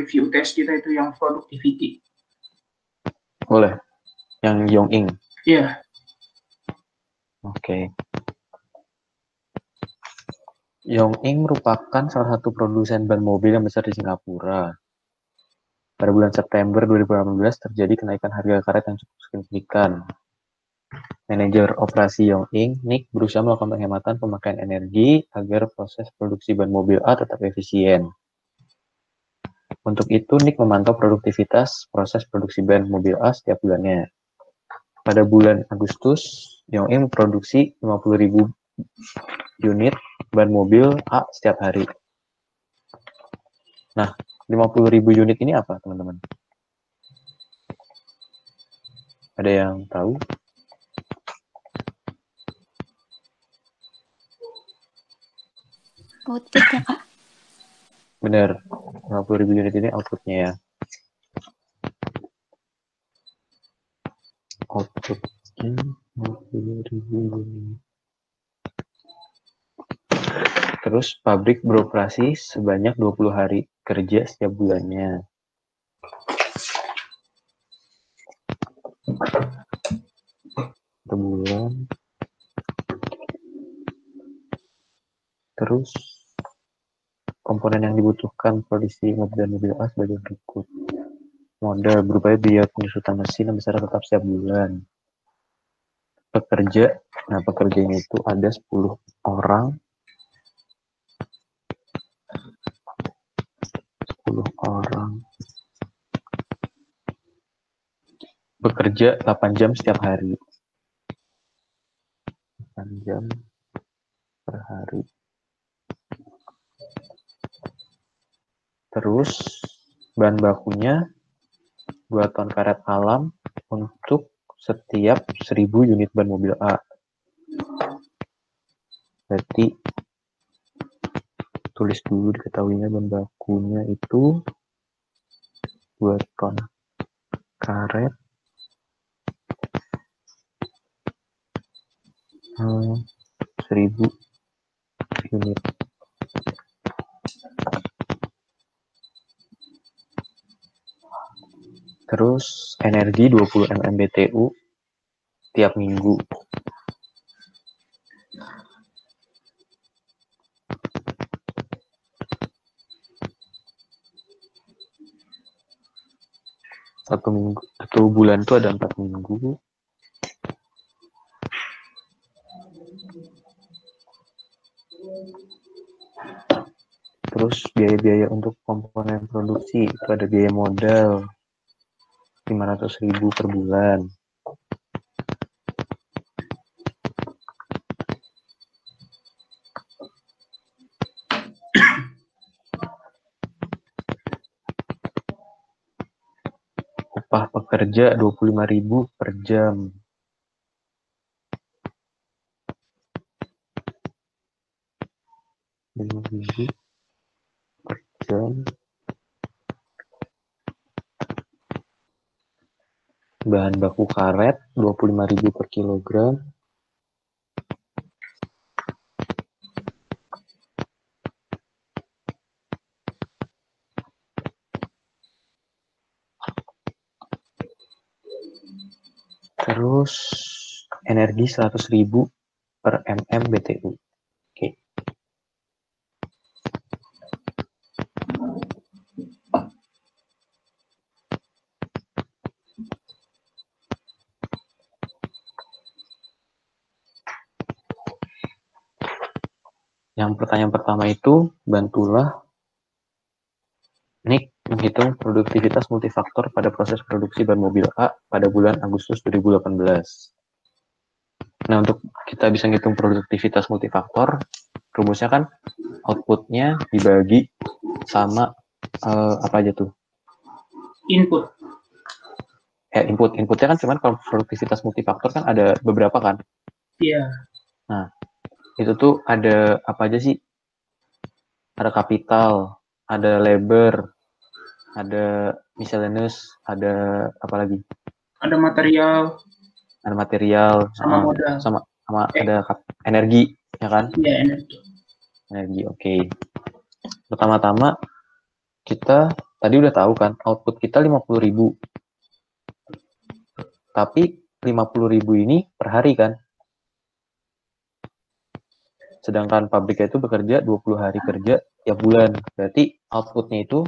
review tes kita itu yang productivity. Boleh. Yang Yongin. Iya. Oke. Yongin merupakan salah satu produsen ban mobil yang besar di Singapura. Pada bulan September 2018 terjadi kenaikan harga karet yang cukup signifikan. Manajer operasi Yongin, Nick, berusaha melakukan penghematan pemakaian energi agar proses produksi ban mobil A tetap efisien. Untuk itu, Nick memantau produktivitas proses produksi ban mobil A setiap bulannya. Pada bulan Agustus, Yongin memproduksi 50.000 unit ban mobil A setiap hari. Nah, 50.000 unit ini apa, teman-teman? Ada yang tahu? Output ya, Kak? Benar, 50.000 unit ini outputnya ya. Outputnya 50.000 unit. Terus pabrik beroperasi sebanyak 20 hari kerja setiap bulannya. Per bulan. Terus komponen yang dibutuhkan produksi mobil dan mobil A sebagai berikut. Modal berupa biaya penyusutan mesin yang besar tetap setiap bulan. Pekerja, nah pekerjanya itu ada 10 orang. 10 orang. Bekerja 8 jam setiap hari. 8 jam per hari. Terus bahan bakunya 2 ton karet alam untuk setiap 1.000 unit ban mobil A. Berarti tulis dulu diketahuinya bahan bakunya itu 2 ton karet 1.000 unit. Terus energi 20 MMBTU tiap minggu. Satu bulan itu ada 4 minggu. Terus biaya-biaya untuk komponen produksi itu ada biaya modal 500.000 per bulan. Upah pekerja 25.000 per jam. Per jam. Bahan baku karet 25.000 per kilogram. Terus energi 100.000 per MMBTU. Oke. Yang pertanyaan pertama itu, bantulah Nick menghitung produktivitas multifaktor pada proses produksi ban mobil A pada bulan Agustus 2018. Nah, untuk kita bisa ngitung produktivitas multifaktor, rumusnya kan outputnya dibagi sama apa aja tuh? Input. Inputnya kan cuman kalau produktivitas multifaktor kan ada beberapa kan? Iya. Nah, itu tuh ada apa aja sih? Ada kapital, ada labor, ada miscellaneous, ada apa lagi? Ada material. Ada material, sama modal. Sama ada energi, ya kan? Iya, energi. Energi, oke. Pertama-tama kita tadi udah tahu kan, output kita 50.000. Tapi 50.000 ini per hari kan. Sedangkan pabriknya itu bekerja 20 hari kerja tiap bulan. Berarti outputnya itu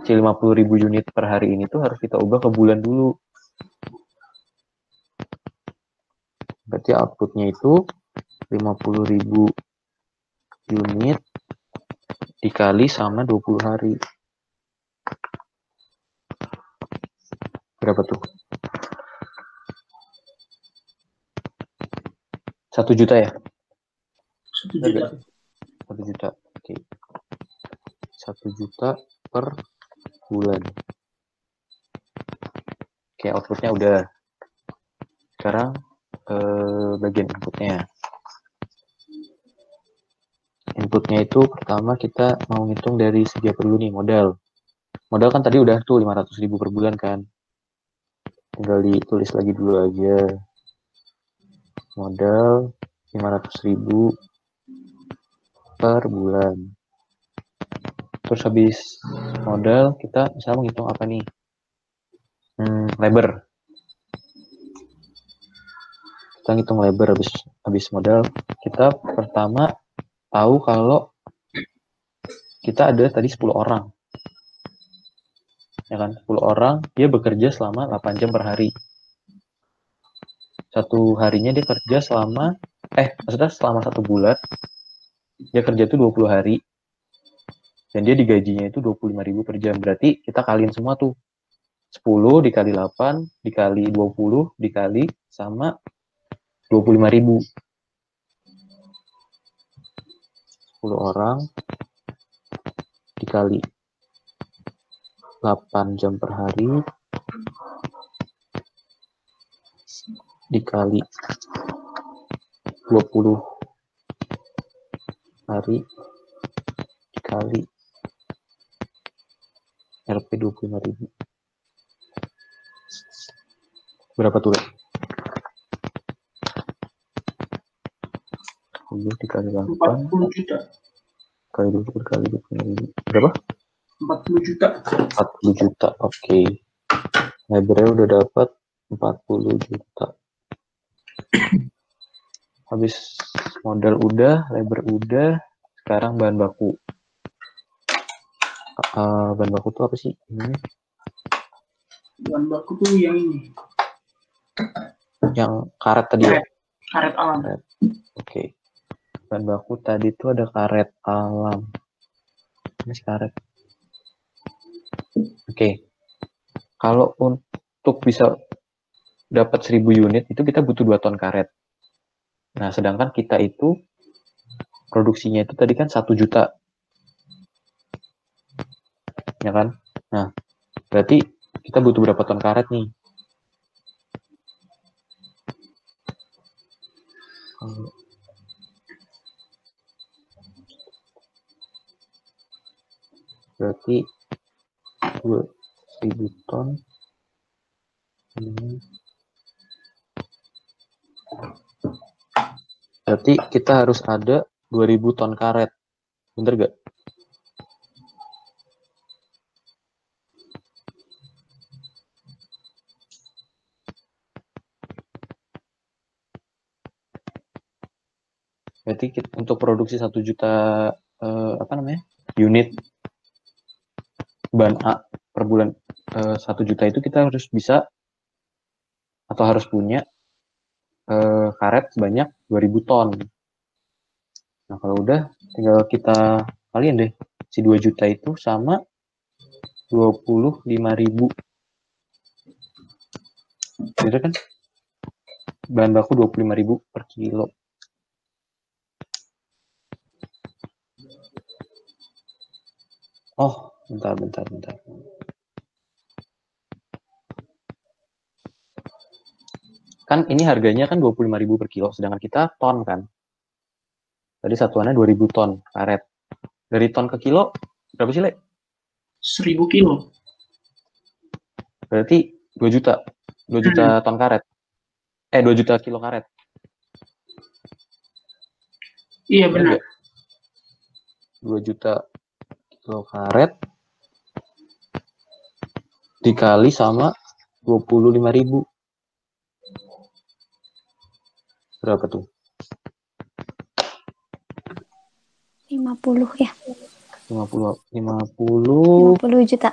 si 50.000 unit per hari ini tuh harus kita ubah ke bulan dulu. Berarti outputnya itu 50.000 unit dikali sama 20 hari. Berapa tuh? 1 juta ya? 1 juta. 1 juta. Oke. 1 juta per bulan. Oke, outputnya udah. Sekarang bagian inputnya. Inputnya itu pertama kita mau ngitung dari segi apa dulu nih, modal. Modal kan tadi udah tuh 500.000 per bulan kan. Tinggal ditulis lagi dulu aja. Modal 500.000 per bulan. Terus habis modal kita misalnya menghitung apa nih? Labor. Kita ngitung labor habis modal. Kita pertama tahu kalau kita ada tadi 10 orang. Ya kan? 10 orang dia bekerja selama 8 jam per hari. Satu harinya dia kerja selama maksudnya selama 1 bulan dia kerja itu 20 hari. Dan dia digajinya itu 25.000 per jam. Berarti kita kaliin semua tuh. 10 dikali 8 dikali 20 dikali sama 25.000. 10 orang dikali 8 jam per hari dikali 20 hari dikali RP 25.000. Berapa tuh? 10 dikali 8 40 juta. kali 20 kali 25.000. Berapa? 40 juta. 40 juta. Oke. Labornya udah dapat 40 juta. Habis modal udah, labor udah, sekarang bahan baku. Bahan baku tuh apa sih? Bahan baku tuh yang ini. Yang karet tadi ya? Karet alam. Karet. Oke. Bahan baku tadi tuh ada karet alam. Ini karet. Oke. Kalau untuk bisa dapat 1.000 unit itu kita butuh 2 ton karet. Nah, sedangkan kita itu produksinya itu tadi kan 1 juta. Ya kan? Nah, berarti kita butuh berapa ton karet nih? Berarti 2.000 ton. Berarti kita harus ada 2.000 ton karet. Bener gak? Berarti untuk produksi 1 juta unit bahan A per bulan 1 juta itu kita harus bisa atau harus punya karet sebanyak 2.000 ton. Nah, kalau udah tinggal kita kalian deh si 2 juta itu sama 25.000. Bener kan? Bahan baku 25.000 per kilo. Oh, bentar. Kan ini harganya kan 25.000 per kilo, sedangkan kita ton kan. Tadi satuannya 2.000 ton karet. Dari ton ke kilo, berapa sih, Le? 1.000 kilo. Berarti 2 juta. 2 juta ton karet. 2 juta kilo karet. Iya, benar. 2 juta kilo karet dikali sama 25.000. Berapa tuh? 50 ya. 50 50 juta.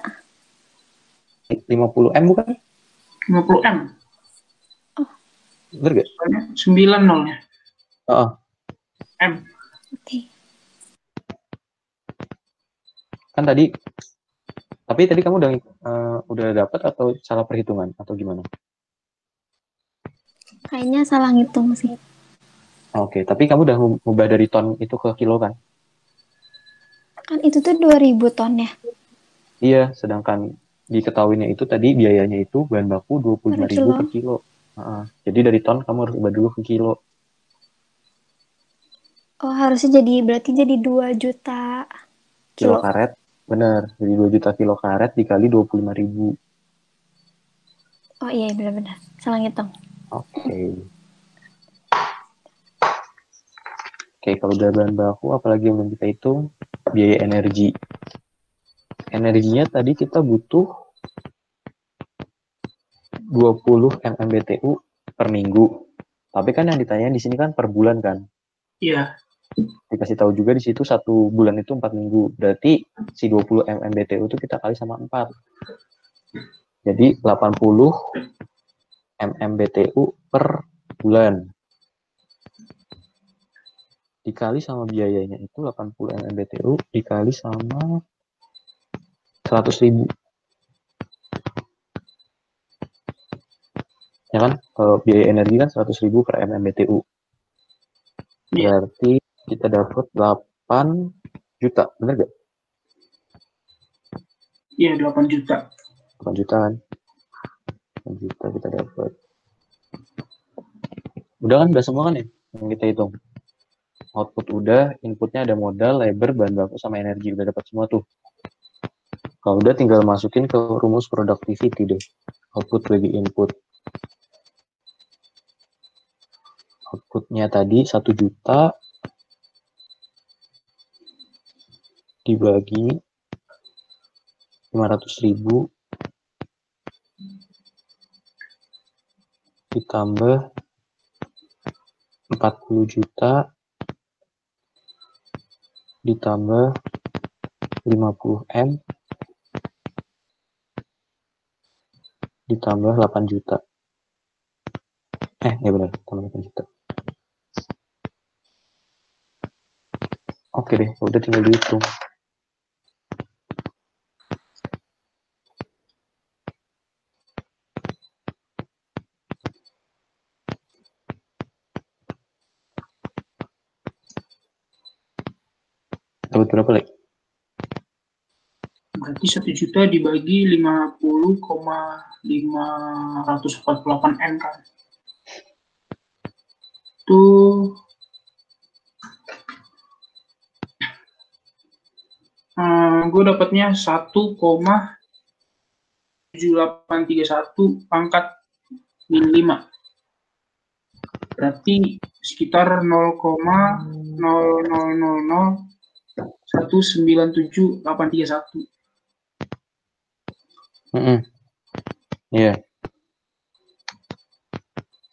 50 M bukan? 50 M. Bener gak? Soalnya 9 nolnya. M. Oke. Kan tadi, tapi tadi kamu udah dapat atau salah perhitungan atau gimana? Kayaknya salah ngitung sih. Oke, tapi kamu udah ngubah dari ton itu ke kilo kan? Kan itu tuh 2000 ton ya. Iya, sedangkan diketahuinya itu tadi biayanya itu bahan baku 25.000 per kilo. Jadi dari ton kamu harus ubah dulu ke kilo. Oh, harusnya berarti jadi 2 juta Kilo kilo. karet, bener. Jadi 2 juta kilo karet dikali 25.000. Oh iya, benar-benar. Salah ngitung. Oke. Oke, kalau udah bahan baku, apalagi yang belum kita hitung, biaya energi. Energinya tadi kita butuh 20 MMBTU per minggu. Tapi kan yang ditanya di sini kan per bulan kan? Iya. Dikasih tahu juga di situ 1 bulan itu 4 minggu. Berarti si 20 MMBTU itu kita kali sama 4. Jadi 80 MMBTU per bulan. Dikali sama biayanya itu 80 MMBTU dikali sama 100.000. Ya kan? Kalau biaya energi kan 100.000 per MMBTU. Berarti kita dapat 8 juta. Bener gak? Iya, 8 juta. 8 juta kan? 8 juta kita dapat. Udah kan? Udah semua kan ya? Yang kita hitung. Output udah, inputnya ada modal, labor, bahan baku, sama energi. Udah dapat semua tuh. Kalau udah tinggal masukin ke rumus productivity deh. Output bagi input. Outputnya tadi 1 juta dibagi 500.000 ditambah 40 juta ditambah 50 M ditambah 8 juta. Ya benar, tambah 8 juta. Oke deh, udah tinggal dihitung. Dapat berapa lagi? Berarti 1 juta dibagi 50,548 M kan. Itu gue dapatnya 1,7831 pangkat min 5. Berarti sekitar 0,000197831. Iya.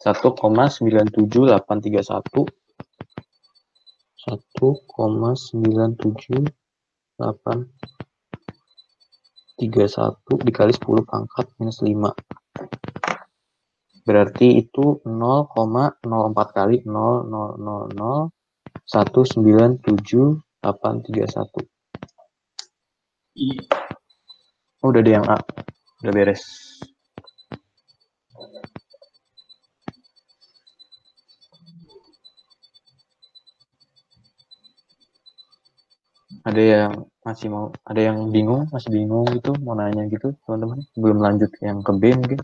1,97831 1,97831 dikali 10 pangkat minus 5. Berarti itu 0,04 kali 0,000197831. Iya. Udah ada yang A. Udah beres. Ada yang masih bingung gitu, mau nanya gitu, teman-teman. Belum lanjut yang ke B mungkin.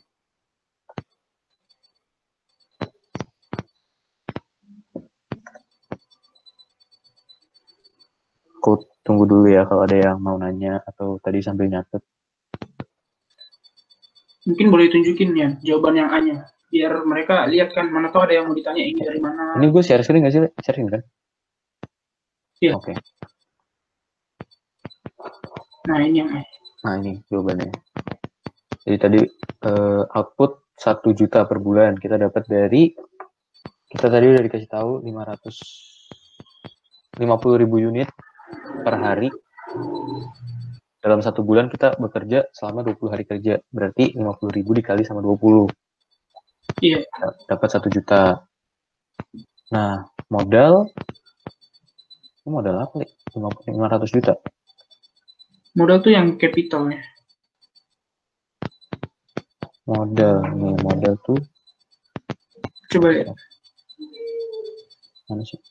Aku tunggu dulu ya kalau ada yang mau nanya atau tadi sambil nyatet. Mungkin boleh tunjukin ya jawaban yang A-nya. Biar mereka lihat kan, mana tahu ada yang mau ditanya ini dari mana. Ini gue share screen nggak sih? Sharing kan? Iya. Oke. Nah, ini yang A. Nah, ini jawabannya. Jadi tadi output 1 juta per bulan kita dapat dari, kita tadi udah dikasih tahu 550.000 unit per hari. Dalam 1 bulan kita bekerja selama 20 hari kerja, berarti 50.000 dikali sama 20. Iya. Dapat 1 juta. Nah, modal apa nih? 500 juta. Modal tuh yang capitalnya. Modal tuh. Coba lihat. Mana sih?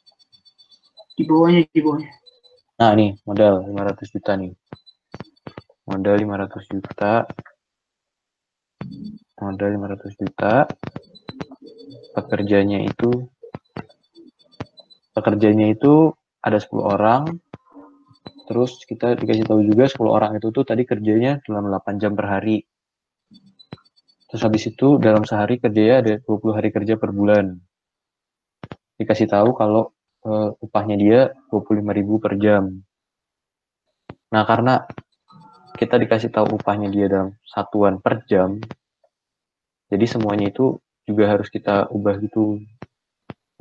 Di bawahnya. Nah, nih, modal 500 juta nih. Modal 500 juta. Pekerjanya itu ada 10 orang. Terus kita dikasih tahu juga 10 orang itu tuh tadi kerjanya dalam 8 jam per hari. Terus habis itu dalam sehari kerjanya ada 20 hari kerja per bulan. Dikasih tahu kalau upahnya dia 25.000 per jam. Nah, karena kita dikasih tahu upahnya dia dalam satuan per jam, jadi semuanya itu juga harus kita ubah gitu.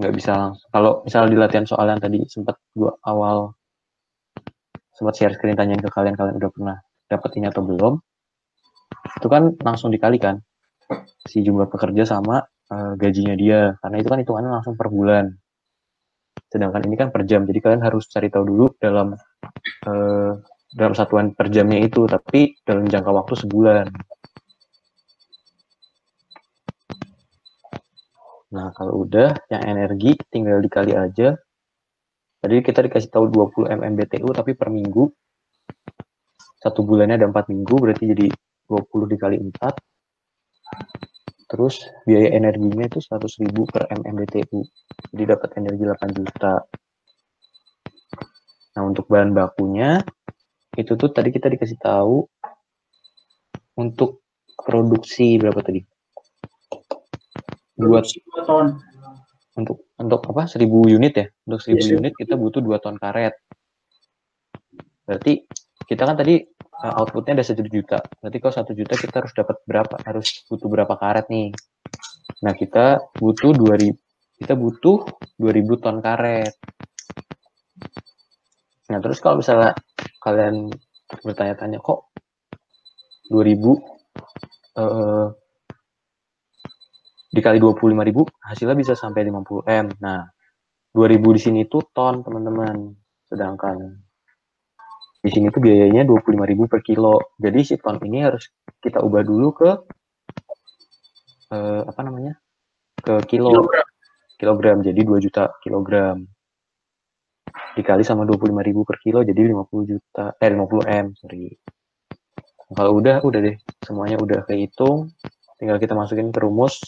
Nggak bisa langsung. Kalau misalnya di latihan soal yang tadi sempat share screen tanyain ke kalian udah pernah dapetin atau belum, itu kan langsung dikalikan si jumlah pekerja sama gajinya dia, karena itu kan hitungannya langsung per bulan. Sedangkan ini kan per jam, jadi kalian harus cari tahu dulu dalam satuan per jamnya itu, tapi dalam jangka waktu sebulan. Nah, kalau udah yang energi tinggal dikali aja. Tadi kita dikasih tahu 20 MMBTU tapi per minggu. 1 bulannya ada 4 minggu, berarti jadi 20 dikali 4. Terus biaya energinya itu 100.000 per MMBTU. Jadi dapat energi 8 juta. Nah, untuk bahan bakunya itu tuh tadi kita dikasih tahu untuk produksi berapa tadi? Produksi 2 ton. Untuk apa? 1.000 unit ya? Untuk 1.000 unit kita butuh 2 ton karet. Berarti kita kan tadi outputnya ada 1 juta. Berarti kalau 1 juta kita harus dapat berapa? Harus butuh berapa karet nih? Nah, kita butuh 2.000 ton karet. Nah, terus kalau misalnya kalian bertanya-tanya kok 2.000 dikali 25.000 hasilnya bisa sampai 50 M. Nah, 2.000 di sini tuh ton, teman-teman. Sedangkan di sini tuh biayanya 25.000 per kilo. Jadi si ton ini harus kita ubah dulu ke ke kilogram. Jadi 2 juta kilogram. Dikali sama 25.000 per kilo jadi 50 M, sorry. Nah, kalau udah deh. Semuanya udah kehitung. Tinggal kita masukin ke rumus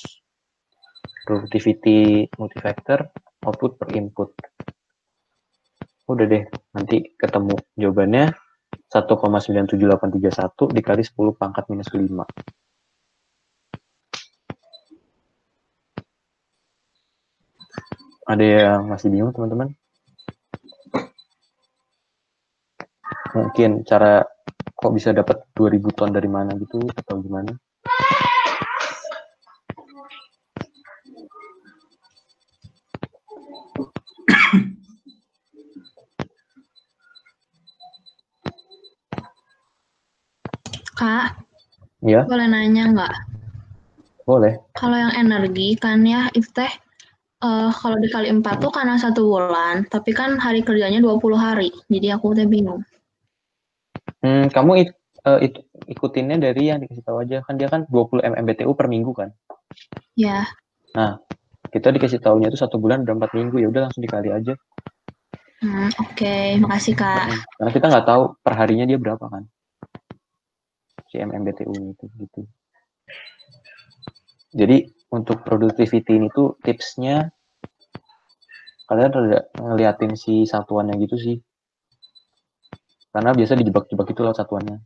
productivity multifactor output per input. Udah deh, nanti ketemu jawabannya 1,97831 dikali 10 pangkat minus 5. Ada yang masih bingung, teman-teman? Mungkin cara kok bisa dapat 2.000 ton dari mana gitu atau gimana? Kak, Ya, boleh nanya nggak? boleh. Kalau yang energi kan ya, itu teh kalau dikali 4 tuh karena 1 bulan, tapi kan hari kerjanya 20 hari. Jadi aku teh bingung. Kamu ikutinnya dari yang dikasih tahu aja. Kan dia kan 20 MMBTU per minggu kan? Ya. Nah, kita dikasih tahunya itu 1 bulan udah 4 minggu, ya udah langsung dikali aja. Oke, makasih Kak. Karena kita nggak tahu perharinya dia berapa kan, si MMBTU itu gitu. Jadi untuk productivity ini tuh tipsnya kalian udah ngeliatin si satuannya gitu sih, karena biasa dijebak-jebak itu lewat satuannya.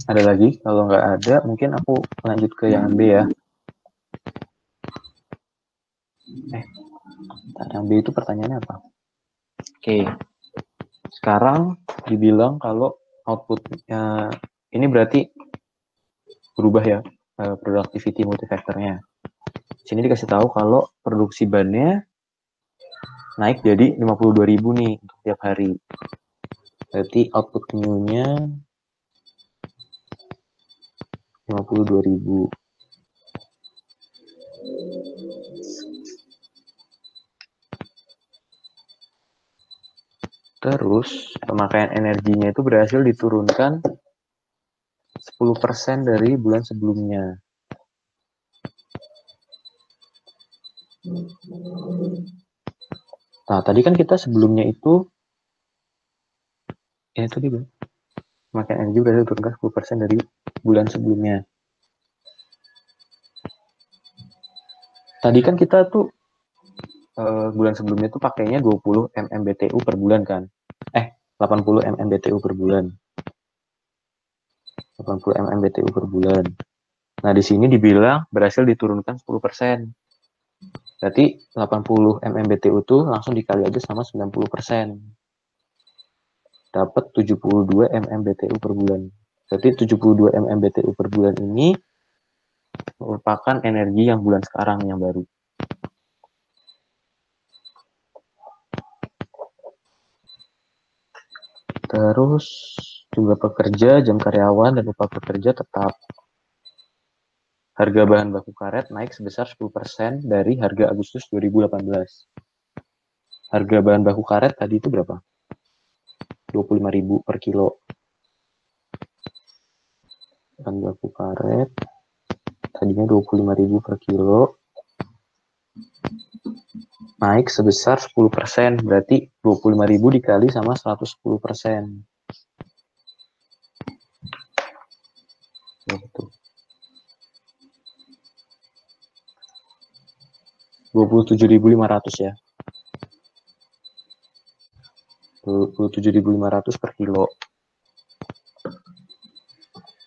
Ada lagi? Kalau nggak ada, mungkin aku lanjut ke yang B ya. Yang B itu pertanyaannya apa? Oke. Sekarang dibilang kalau outputnya ini berarti berubah ya, productivity multifaktornya. Sini dikasih tahu kalau produksi bannya naik jadi 52.000 nih untuk tiap hari. Berarti output new-nya 52.000. Terus pemakaian energinya itu berhasil diturunkan 10% dari bulan sebelumnya. Nah, tadi kan kita sebelumnya itu ya itu dia. Pemakaian energi berhasil diturunkan 10% dari bulan sebelumnya. Tadi kan kita tuh bulan sebelumnya tuh pakainya 20 MMBTU per bulan kan. 80 MMBTU per bulan. 80 MMBTU per bulan. Nah, di sini dibilang berhasil diturunkan 10%. Berarti 80 MMBTU itu langsung dikali aja sama 90%. Dapat 72 MMBTU per bulan. Berarti 72 MMBTU per bulan ini merupakan energi yang bulan sekarang yang baru. Terus jumlah pekerja, jam karyawan, dan upah pekerja tetap. Harga bahan baku karet naik sebesar 10% dari harga Agustus 2018. Harga bahan baku karet tadi itu berapa? 25.000 per kilo. Bahan baku karet tadinya 25.000 per kilo. Naik sebesar 10%, berarti 25.000 dikali sama 110%. Gitu. 27.500 ya. 27.500 per kilo.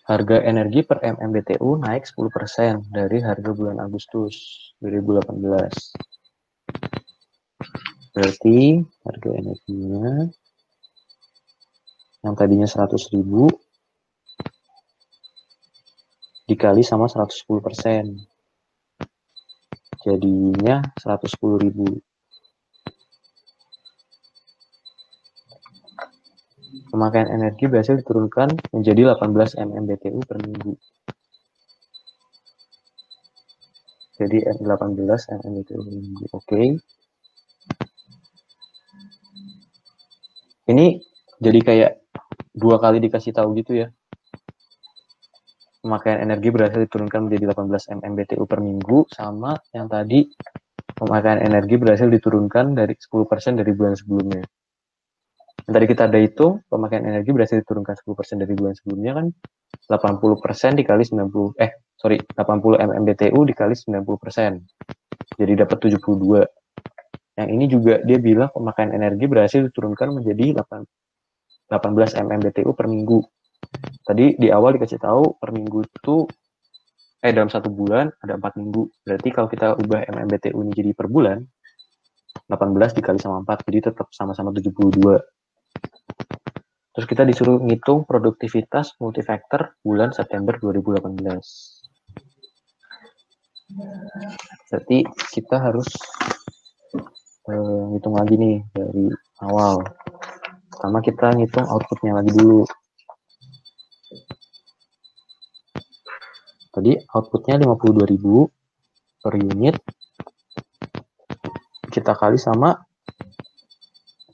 Harga energi per MMBTU naik 10% dari harga bulan Agustus 2018. Berarti harga energinya yang tadinya 100.000 dikali sama 110%. Jadinya 110.000. Pemakaian energi berhasil diturunkan menjadi 18 MMBTU per minggu. Jadi 18 MMBTU per minggu. Oke. Ini jadi kayak dua kali dikasih tahu gitu ya. Pemakaian energi berhasil diturunkan menjadi 18 MMBTU per minggu, sama yang tadi pemakaian energi berhasil diturunkan dari 10% dari bulan sebelumnya. Yang tadi kita ada hitung, pemakaian energi berhasil diturunkan 10% dari bulan sebelumnya kan 80% dikali 80 MMBTU dikali 90%. Jadi dapat 72. Yang ini juga dia bilang pemakaian energi berhasil diturunkan menjadi 18 MMBTU per minggu. Tadi di awal dikasih tahu per minggu itu dalam satu bulan ada 4 minggu. Berarti kalau kita ubah MMBTU ini jadi per bulan, 18 dikali sama 4, jadi tetap sama-sama 72. Terus kita disuruh ngitung produktivitas multifaktor bulan September 2018. Berarti kita harus ngitung lagi nih dari awal. Pertama kita ngitung outputnya lagi dulu. Tadi outputnya 52.000 per unit. Kita kali sama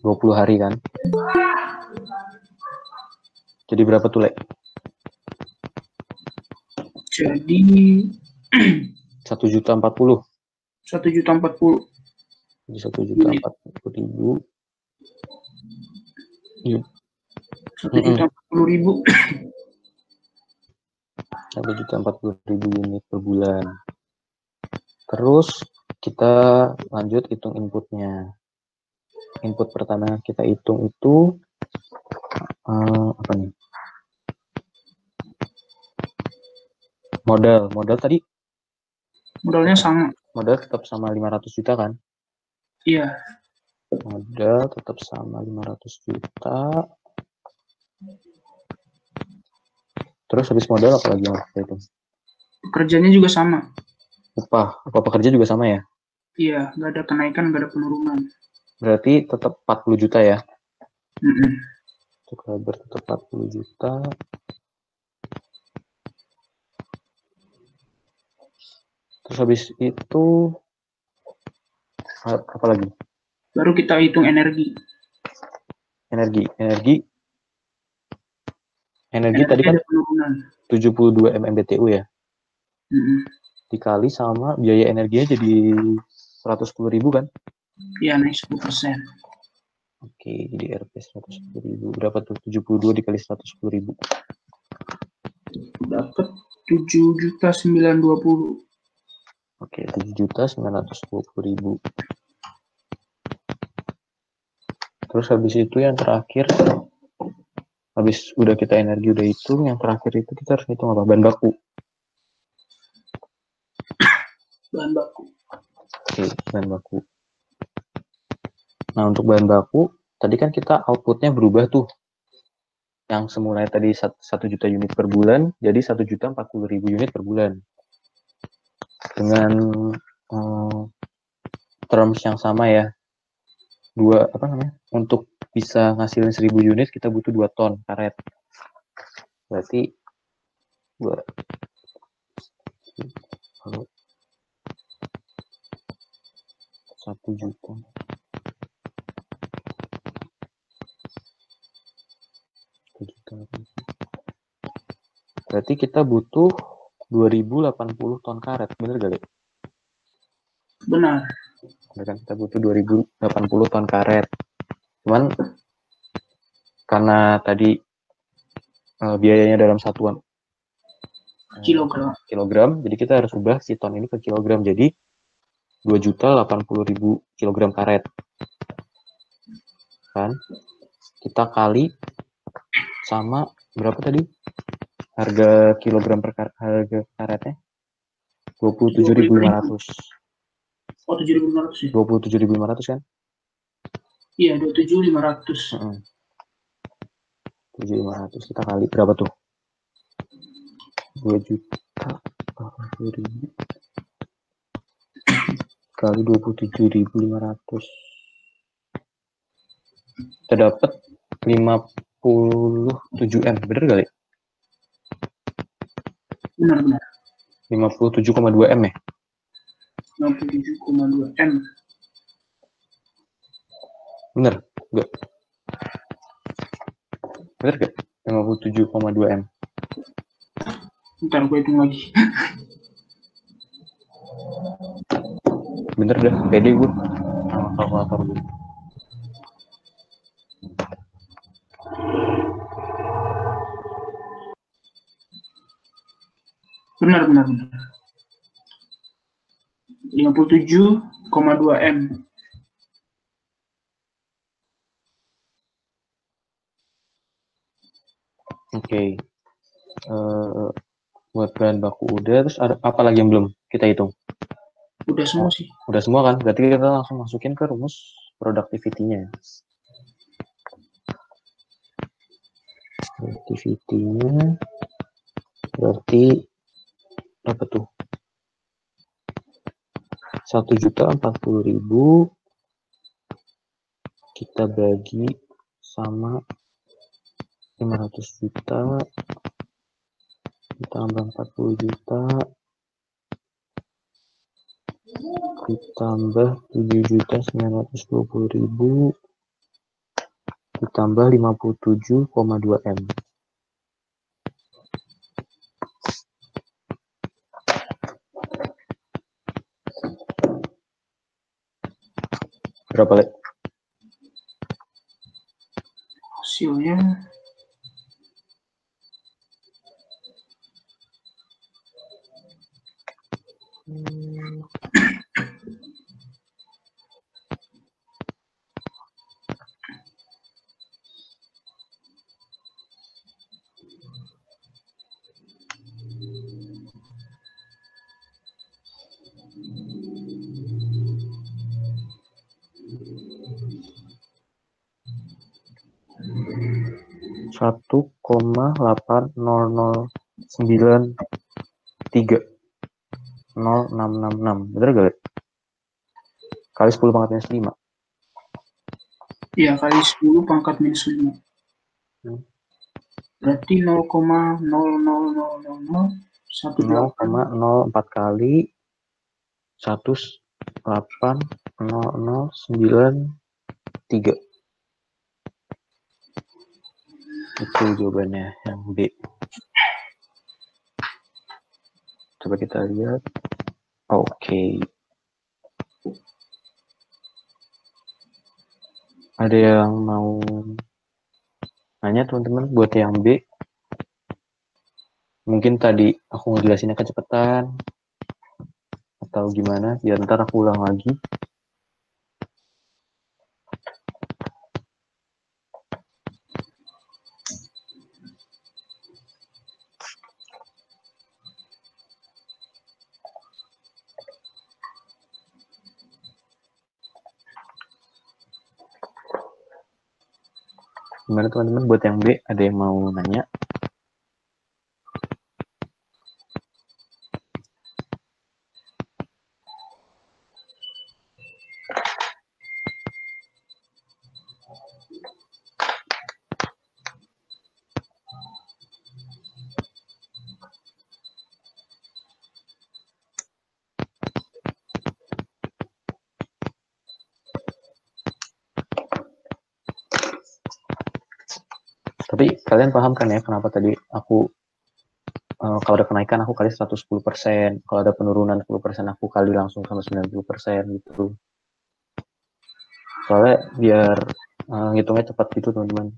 20 hari kan. Jadi berapa tuh, Lek? Jadi 1.040.000. 1.040.000. Jadi 1.040.000. Iya. 1.040.000. 1.040.000 unit per bulan. Terus kita lanjut hitung inputnya. Input pertama kita hitung itu apa nih? Modal tadi Modalnya sama. Modal tetap sama 500 juta kan? Iya. Modal tetap sama 500 juta. Terus habis modal apa lagi yang kita hitung? Pekerjaannya juga sama. Upah pekerja juga sama ya? Iya, nggak ada kenaikan, nggak ada penurunan. Berarti tetap 40 juta ya? Mm-mm. Untuk labor tetap 40 juta. Terus habis itu apa lagi? Baru kita hitung energi. Energi tadi kan Ada penurunan. 72 MMBTU ya? Mm-mm. Dikali sama biaya energinya jadi 110.000 kan? Iya, naik 10%. Oke, jadi RP 110.000. Berapa tuh? 72 dikali 110.000. Dapat 7.920.000. Oke, 7.920.000. Terus habis itu yang terakhir, habis udah kita energi udah hitung, yang terakhir itu kita harus hitung apa? Bahan baku. Bahan baku. Oke, bahan baku. Nah, untuk bahan baku, tadi kan kita outputnya berubah tuh. Yang semula tadi 1 juta unit per bulan, jadi 1.040.000 unit per bulan. Dengan terms yang sama ya. Untuk bisa ngasilin 1.000 unit, kita butuh 2 ton karet. Berarti 1 juta. Berarti kita butuh 2.080 ton karet, bener gak, Le? Benar. Kan kita butuh 2.080 ton karet. Cuman karena tadi biayanya dalam satuan kilogram, jadi kita harus ubah si ton ini ke kilogram. Jadi 2.080.000 kilogram karet. Kan? Kita kali sama berapa tadi? Harga kilogram harga karetnya? 27.500. Oh, 7.500 ya? 27.500 kan? Iya, 27.500. 7.500 kita kali berapa tuh? 2.080.000 kali 27.500. Kita dapat 57 M, bener kali? Benar. 57,2 M ya? 57,2 M. Bener? Enggak. Bener gak? 57,2 M. Ntar gue hitung lagi. Bener dah, pede gue. Kalkulator gue. Benar. 57,2 M. Oke. Buat bahan baku udah, terus ada apa lagi yang belum kita hitung? Udah semua sih. Udah semua kan? Berarti kita langsung masukin ke rumus productivity-nya. Productivity-nya berarti apa tuh? 1.040.000 kita bagi sama 500 juta ditambah 40 juta ditambah 7.920.000 ditambah 57,2 M. Berapa, Le? Hasilnya 1,80093 0666. Bener gak, Lid? Kali 10 pangkat minus 5. Iya, kali 10 pangkat minus 5. Berarti 0,0000018 0,04 kali 1080093. Itu jawabannya yang B. Coba kita lihat. Oke. Ada yang mau nanya teman-teman buat yang B? Mungkin tadi aku ngejelasinnya kecepatan atau gimana, biar ntar aku ulang lagi. Gimana teman-teman buat yang B, ada yang mau nanya? Tapi kalian paham kan ya kenapa tadi aku kalau ada kenaikan aku kali 110%, kalau ada penurunan 10% aku kali langsung sama 90% gitu. Soalnya biar ngitungnya cepat gitu teman-teman.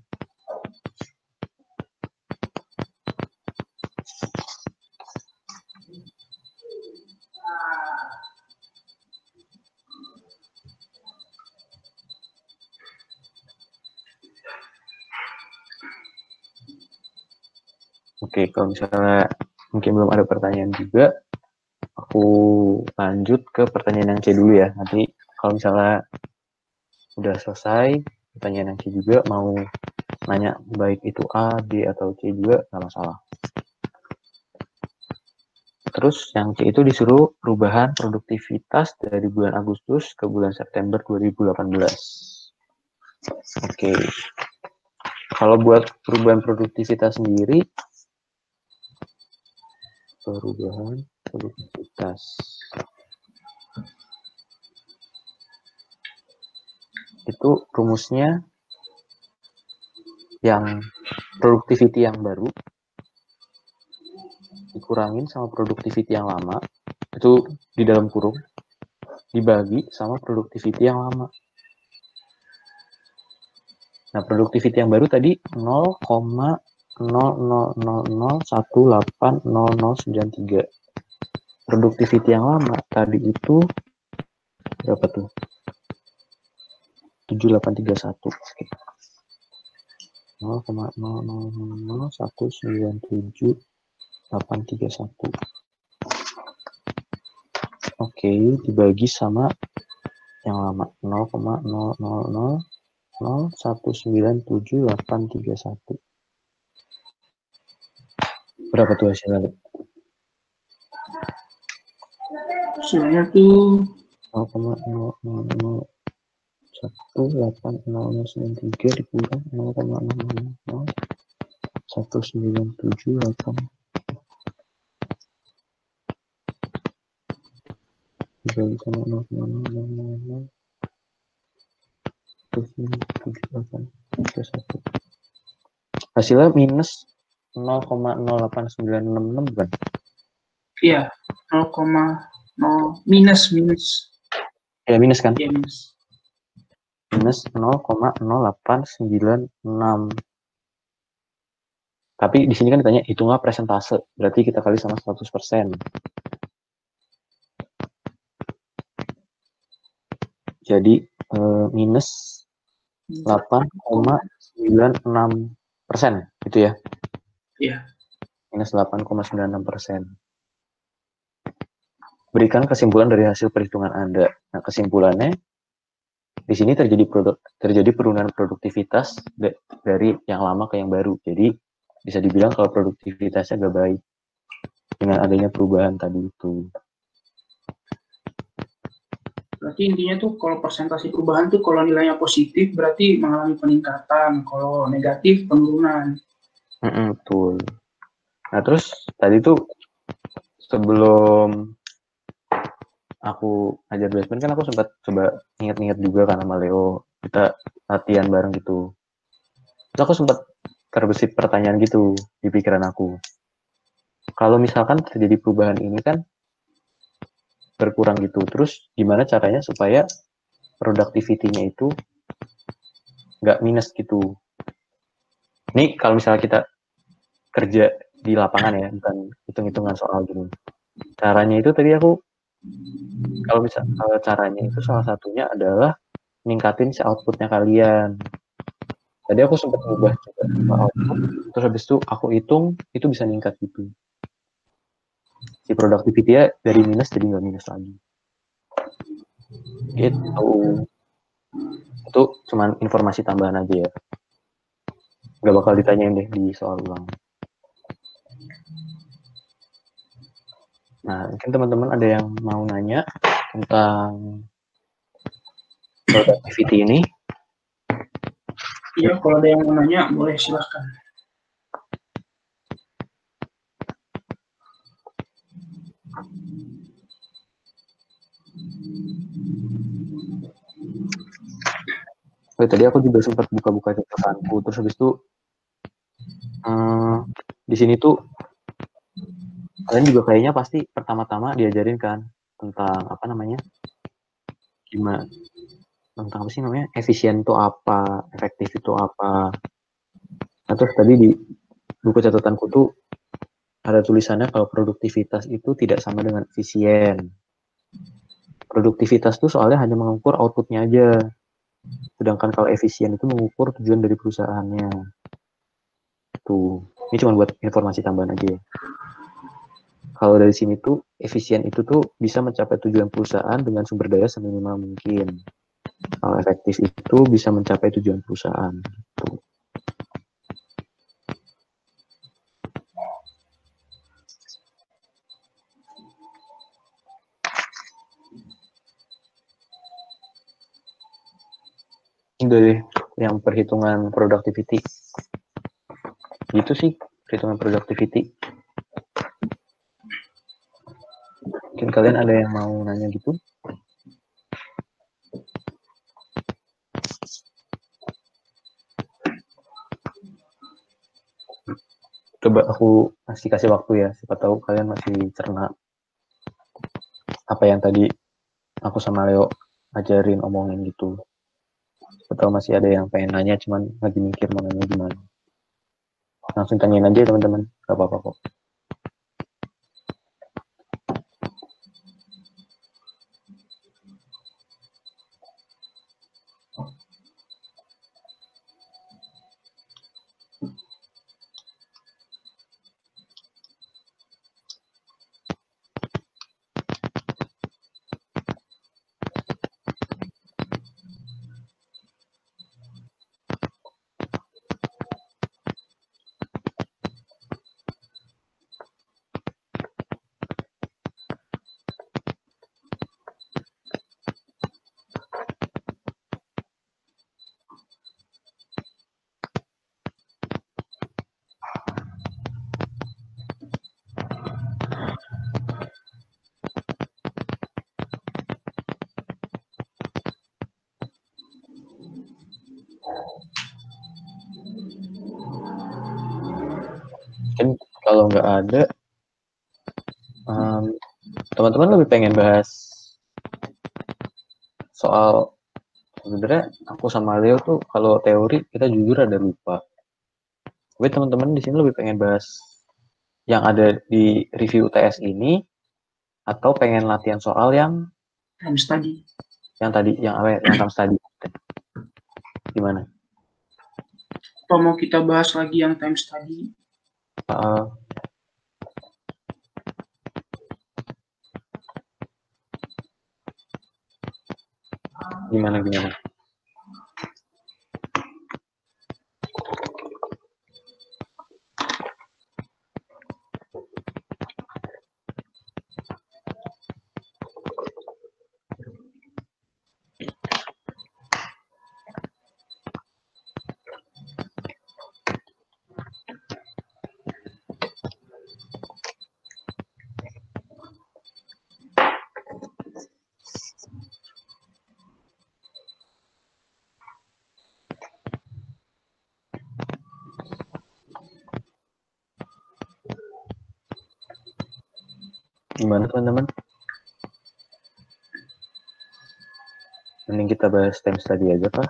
Oke, kalau misalnya mungkin belum ada pertanyaan juga, aku lanjut ke pertanyaan yang C dulu ya. Nanti kalau misalnya udah selesai, pertanyaan yang C juga mau nanya baik itu A, B, atau C juga, nggak masalah. Terus yang C itu disuruh perubahan produktivitas dari bulan Agustus ke bulan September 2018. Oke. Kalau buat perubahan produktivitas sendiri, perubahan produktivitas itu rumusnya yang productivity yang baru dikurangin sama productivity yang lama, itu di dalam kurung dibagi sama productivity yang lama. Nah, productivity yang baru tadi 0,0001800093. Productivity yang lama tadi itu berapa tuh? 7831. Oke. 0,000197,831. Oke, dibagi sama yang lama 0,000197,831. Berapa tuh hasilnya? Hasilnya tuh 0,00018093 dikurang 0,000197,8 dibagi sama 0,00017831. Hasilnya minus 0,08966 kan? iya 0,0 minus. Ya minus kan? Iya minus. Minus 0,0896. Tapi di sini kan ditanya hitunglah persentase, berarti kita kali sama 100%. Jadi minus 8,96%, gitu ya? Iya. Minus 8,96%. Berikan kesimpulan dari hasil perhitungan Anda. Nah, kesimpulannya Di sini terjadi penurunan produktivitas dari yang lama ke yang baru. Jadi bisa dibilang kalau produktivitasnya gak baik dengan adanya perubahan tadi itu. Berarti intinya tuh kalau persentase perubahan tuh kalau nilainya positif berarti mengalami peningkatan, kalau negatif penurunan. Betul. Nah terus tadi tuh sebelum aku ngajar basement kan aku sempat coba ingat-ingat juga kan sama Leo, kita latihan bareng gitu. Terus aku sempat terbesit pertanyaan gitu di pikiran aku. Kalau misalkan terjadi perubahan ini kan berkurang gitu, terus gimana caranya supaya productivity-nya itu nggak minus gitu. Ini kalau misalnya kita kerja di lapangan ya, bukan hitung-hitungan soal gitu. Caranya itu tadi aku, kalau caranya itu salah satunya adalah ningkatin si outputnya kalian. Tadi aku sempat ngubah coba output, terus habis itu aku hitung, itu bisa ningkat gitu. Si productivity-nya dari minus jadi nggak minus lagi. Gitu. Itu cuman informasi tambahan aja ya. Nggak bakal ditanyain deh di soal ulang. Nah, mungkin teman-teman ada yang mau nanya tentang productivity ini. Iya, kalau ada yang mau nanya boleh silahkan. Tadi aku juga sempat buka-buka catatanku, terus habis itu di sini tuh kalian juga kayaknya pasti pertama-tama diajarin kan tentang apa namanya, gimana, tentang apa sih namanya, efisien itu apa, efektif itu apa. Nah terus tadi di buku catatanku tuh ada tulisannya kalau produktivitas itu tidak sama dengan efisien. Produktivitas tuh soalnya hanya mengukur outputnya aja. Sedangkan kalau efisien itu mengukur tujuan dari perusahaannya. Tuh, ini cuma buat informasi tambahan aja ya. Kalau dari sini tuh, efisien itu tuh bisa mencapai tujuan perusahaan dengan sumber daya seminimal mungkin. Kalau efektif itu bisa mencapai tujuan perusahaan. Tuh. Dari yang perhitungan productivity. Gitu sih, perhitungan productivity. Mungkin kalian ada yang mau nanya gitu? Coba aku kasih waktu ya, siapa tahu kalian masih cerna apa yang tadi aku sama Leo ajarin, omongin gitu. Siapa tahu masih ada yang pengen nanya, cuman lagi mikir mau nanya gimana. Langsung tanyain aja teman-teman, gak apa-apa kok. Mungkin kalau nggak ada, teman-teman lebih pengen bahas soal, sebenarnya aku sama Leo tuh kalau teori kita jujur ada lupa. Tapi teman-teman di sini lebih pengen bahas yang ada di review UTS ini atau pengen latihan soal yang Time study. yang tadi yang time study. Gimana? Apa mau kita bahas lagi yang time study? Gimana? Gimana teman-teman? Mending kita bahas time study aja, Pak.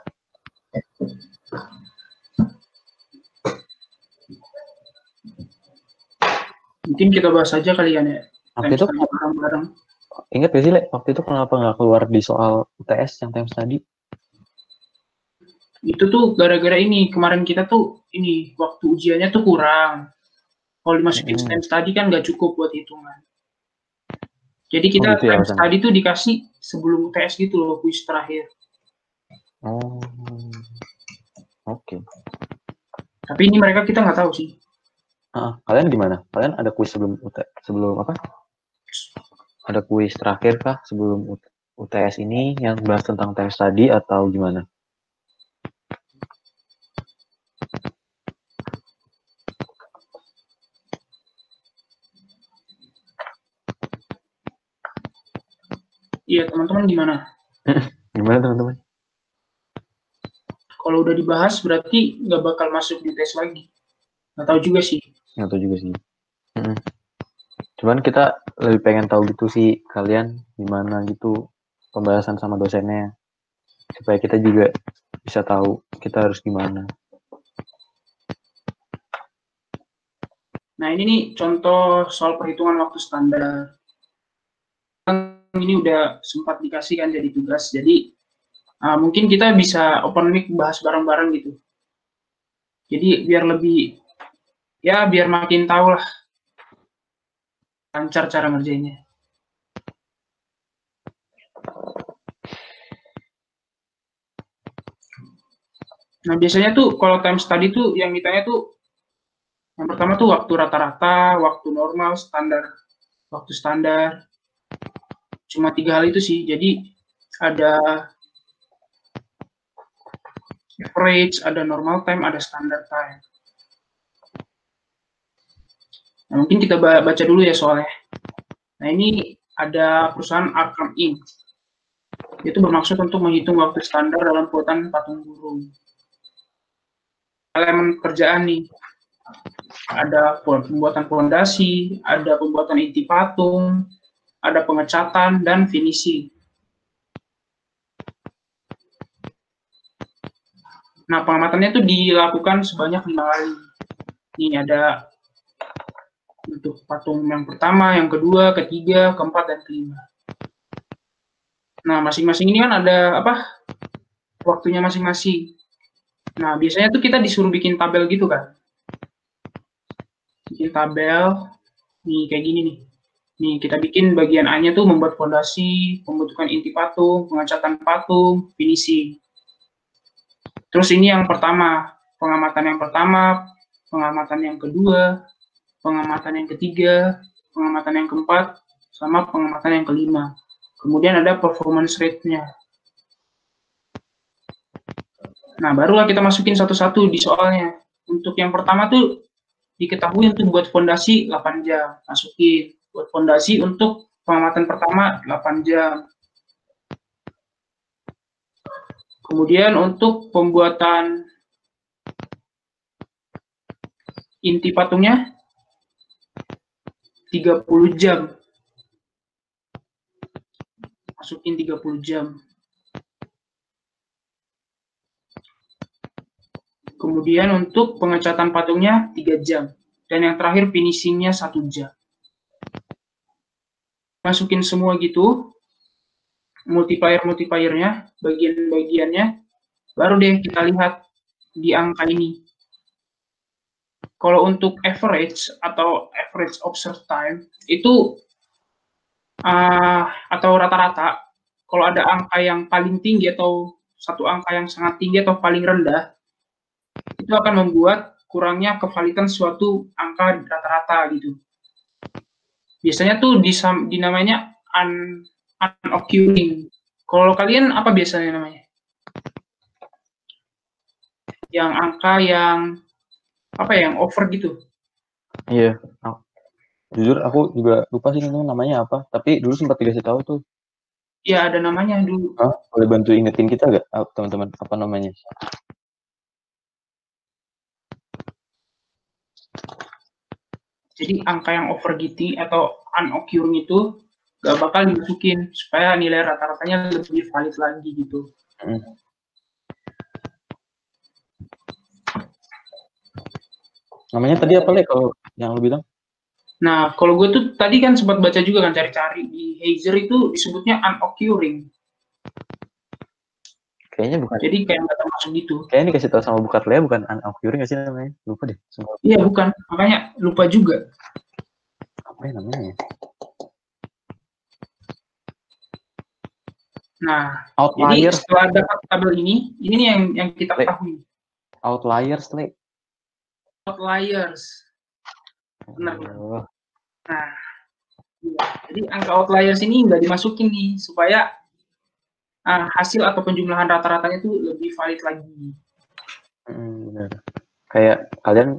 Mungkin kita bahas aja kalian ya. Waktu itu bareng-bareng. Ingat gak sih, Le? Waktu itu kenapa nggak keluar di soal UTS yang time study? Itu tuh gara-gara ini, kemarin kita tuh ini, waktu ujiannya tuh kurang. Kalau dimasukin time study kan nggak cukup buat hitungan. Jadi kita gitu ya, time study tuh dikasih sebelum UTS gitu loh, kuis terakhir. Oh, oke. Tapi ini mereka kita nggak tahu sih. Kalian gimana? Kalian ada kuis sebelum apa? Ada kuis terakhir kah sebelum UTS ini yang bahas tentang time study atau gimana? Iya, teman-teman gimana? Gimana teman-teman? Kalau udah dibahas berarti nggak bakal masuk di tes lagi. Nggak tahu juga sih. Nggak tahu juga sih. Cuman kita lebih pengen tahu gitu sih kalian gimana gitu pembahasan sama dosennya. Supaya kita juga bisa tahu kita harus gimana. Nah ini nih contoh soal perhitungan waktu standar. Ini udah sempat dikasih kan jadi tugas. Jadi mungkin kita bisa open mic bahas bareng-bareng gitu. Jadi biar lebih, ya biar makin tahu lah lancar cara ngerjainnya. Nah biasanya tuh kalau time study tuh yang ditanya tuh yang pertama tuh waktu rata-rata, waktu normal, standar, waktu standar. Cuma 3 hal itu sih. Jadi ada average, ada normal time, ada standard time. Nah, mungkin kita baca dulu ya soalnya. Nah ini ada perusahaan Arkham Inc. Itu bermaksud untuk menghitung waktu standar dalam buatan patung burung. Elemen kerjaan nih, ada pembuatan fondasi, ada pembuatan inti patung, ada pengecatan, dan finishing. Nah, pengamatannya itu dilakukan sebanyak 5 kali. Ini ada untuk patung yang pertama, yang kedua, ketiga, keempat, dan kelima. Nah, masing-masing ini kan ada waktunya masing-masing. Nah, biasanya tuh kita disuruh bikin tabel gitu kan. Bikin tabel, nih kayak gini nih. Nih, kita bikin bagian A-nya tuh membuat fondasi, pembentukan inti patung, pengecatan patung, finishing. Terus ini yang pertama, pengamatan yang pertama, pengamatan yang kedua, pengamatan yang ketiga, pengamatan yang keempat, sama pengamatan yang kelima. Kemudian ada performance rate-nya. Nah, barulah kita masukin satu-satu di soalnya. Untuk yang pertama tuh diketahui untuk buat fondasi 8 jam. Masukin. Buat fondasi untuk pengamatan pertama 8 jam. Kemudian untuk pembuatan inti patungnya 30 jam. Masukin 30 jam. Kemudian untuk pengecatan patungnya 3 jam. Dan yang terakhir finishingnya 1 jam. Masukin semua gitu. Multiplier-multipliernya, bagian-bagiannya. Baru deh kita lihat di angka ini. Kalau untuk average atau average observed time, itu atau rata-rata, kalau ada angka yang paling tinggi atau satu angka yang sangat tinggi atau paling rendah, itu akan membuat kurangnya kevalidan suatu angka rata-rata gitu. Biasanya tuh dinamanya unoccurring. Kalau kalian apa biasanya namanya? Yang angka yang yang over gitu? Iya. Jujur aku juga lupa sih namanya apa. Tapi dulu sempat dikasih tahu tuh. Iya ada namanya dulu. Boleh bantu ingetin kita nggak teman-teman apa namanya? Jadi angka yang overgetting atau unoccurring itu gak bakal dimasukin supaya nilai rata-ratanya lebih valid lagi gitu. Namanya tadi apa Le kalau yang lu bilang? Nah, kalau gue tuh tadi kan sempat baca juga kan cari-cari di Heiser itu disebutnya unoccurring. Kayaknya bukan. Jadi kayak nggak termasuk gitu. Kayaknya dikasih tahu sama Bukat Le bukan unoccurring nggak sih namanya? Lupa deh. Iya bukan, makanya lupa juga. Apa ya namanya? Nah, Outliers. jadi setelah dapat tabel ini nih yang kita ketahui. Outliers Le. Outliers. Benar. Oh. Nah, ya. Jadi angka outliers ini nggak dimasukin nih supaya hasil atau penjumlahan rata-ratanya itu lebih valid lagi. Benar. Kayak kalian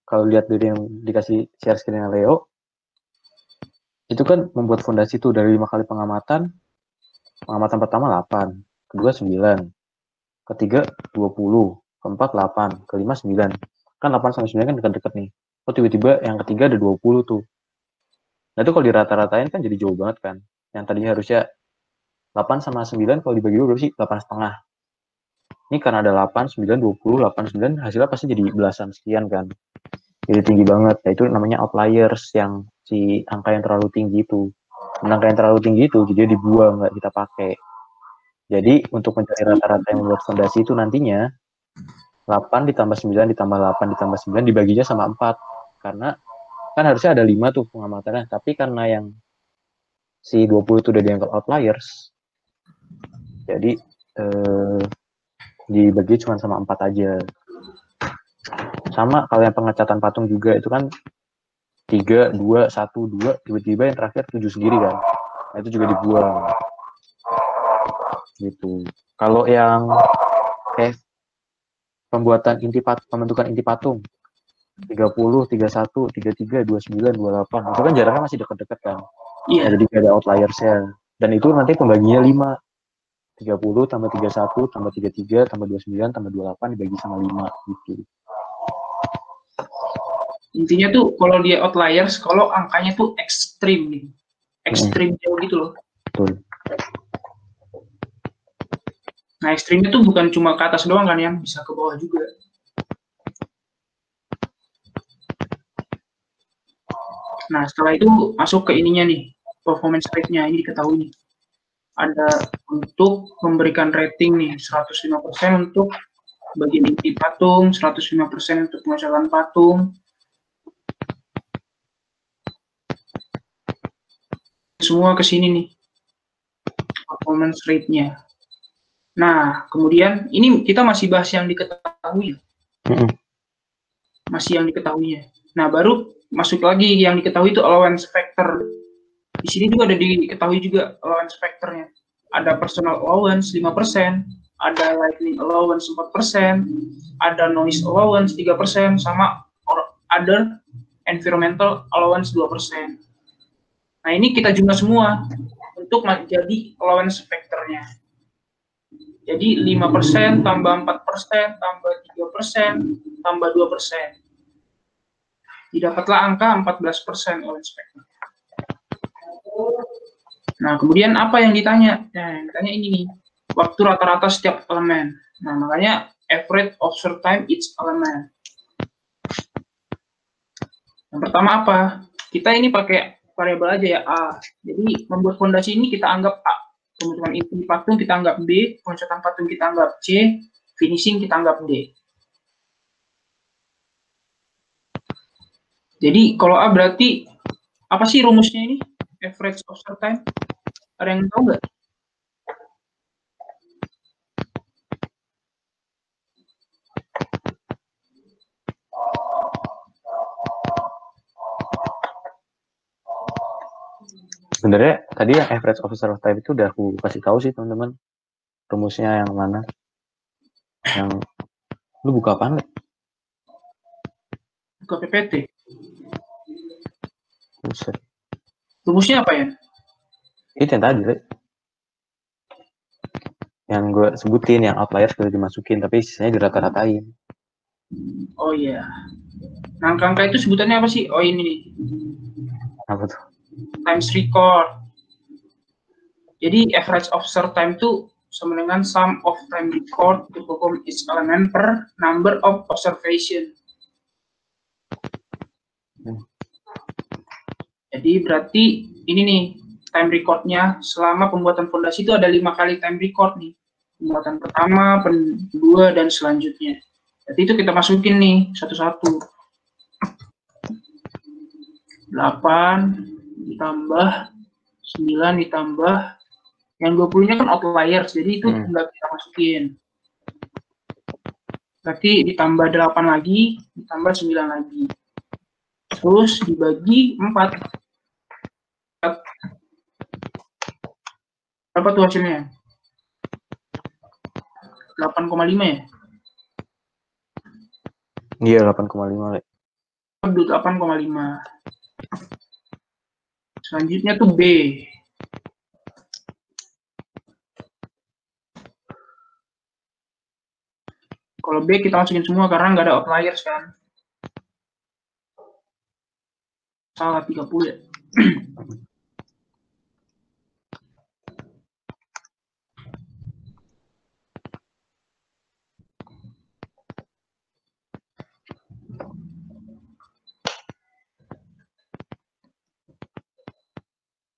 kalau lihat dari yang dikasih share screen Leo, itu kan membuat fondasi tuh dari 5 kali pengamatan pertama 8, kedua 9, ketiga 20, keempat 8, kelima 9. Kan 8 sama 9 kan dekat-dekat nih. Oh tiba-tiba yang ketiga ada 20 tuh. Nah itu kalau dirata-ratain kan jadi jauh banget kan. Yang tadinya harusnya 8 sama 9 kalau dibagi 2 berapa sih? 8,5. Ini karena ada 8, 9, 20, 8, 9 hasilnya pasti jadi belasan sekian kan. Jadi tinggi banget. Nah itu namanya outliers yang si angka yang terlalu tinggi itu. Angka yang terlalu tinggi itu jadi dibuang, nggak kita pakai. Jadi untuk mencari rata-rata yang membuat fondasi itu nantinya 8 ditambah 9 ditambah 8 ditambah 9 dibaginya sama 4. Karena kan harusnya ada 5 tuh pengamatannya. Tapi karena yang si 20 itu udah dianggap outliers, jadi dibagi cuma sama 4 aja. Sama kalau yang pengecatan patung juga itu kan 3, 2, 1, 2, tiba-tiba yang terakhir 7 sendiri kan. Nah, itu juga dibuang. Gitu. Kalau yang pembuatan pembentukan inti patung 30, 31, 33, 29, 28. Itu kan jaraknya masih dekat-dekat kan. Iya. Nah, jadi gak ada outliersnya. Dan itu nanti pembaginya 5. 30 tambah 31 tambah 33 tambah 29 tambah 28 dibagi sama 5 gitu. Intinya tuh kalau dia outliers, kalau angkanya tuh ekstrim gitu. Ekstrim jauh gitu loh. Betul. Nah, ekstrimnya tuh bukan cuma ke atas doang kan, yang bisa ke bawah juga. Nah, setelah itu masuk ke ininya nih, performance rate-nya ini diketahui nih. Ada untuk memberikan rating nih 105% untuk bagian inti patung, 105% untuk pengecatan patung. Semua ke sini nih performance rate-nya. Nah, kemudian ini kita masih bahas yang diketahui. Masih yang diketahuinya. Nah, baru masuk lagi yang diketahui itu allowance factor. Di sini juga ada diketahui juga allowance factor-nya. Ada personal allowance 5%, ada lighting allowance 4%, ada noise allowance 3%, sama other environmental allowance 2%. Nah, ini kita jumlah semua untuk menjadi allowance factor-nya. Jadi 5% tambah 4% tambah 3% tambah 2%. Didapatlah angka 14% allowance factor. Nah, kemudian apa yang ditanya? Nah, yang ditanya ini nih, waktu rata-rata setiap elemen. Nah, makanya average observed time each element. Yang pertama apa? Kita ini pakai variabel aja ya, A. Jadi, membuat fondasi ini kita anggap A. Pembentukan inti patung kita anggap B, pengecatan patung kita anggap C, finishing kita anggap D. Jadi, kalau A berarti, apa sih rumusnya ini? Average observed time? Ada yang tahu nggak? Sebenarnya tadi yang average observed time itu udah aku kasih tahu sih teman-teman. Rumusnya yang mana? Yang lu buka apaan? Buka PPT. Buset. Rumusnya apa ya? Itu yang tadi, Le. Yang gue sebutin, yang outliers udah dimasukin, tapi sisanya dirata-ratain. Oh iya. Nah, angka-angka itu sebutannya apa sih? Oh, ini nih. Apa tuh? Times record. Jadi average observed time itu sama dengan sum of time record to perform each element per number of observation. Jadi berarti ini nih time recordnya selama pembuatan fondasi itu ada 5 kali time record nih. Pembuatan pertama, kedua, dan selanjutnya. Jadi itu kita masukin nih satu-satu. 8 ditambah 9 ditambah yang 20-nya kan outliers, jadi itu nggak kita masukin. Berarti ditambah 8 lagi, ditambah 9 lagi. Terus dibagi 4. Berapa tuh hasilnya? 8,5 ya? Iya, 8,5, Le. 8,5. Selanjutnya tuh B. Kalau B kita masukin semua karena nggak ada outliers kan. Salah 30 ya.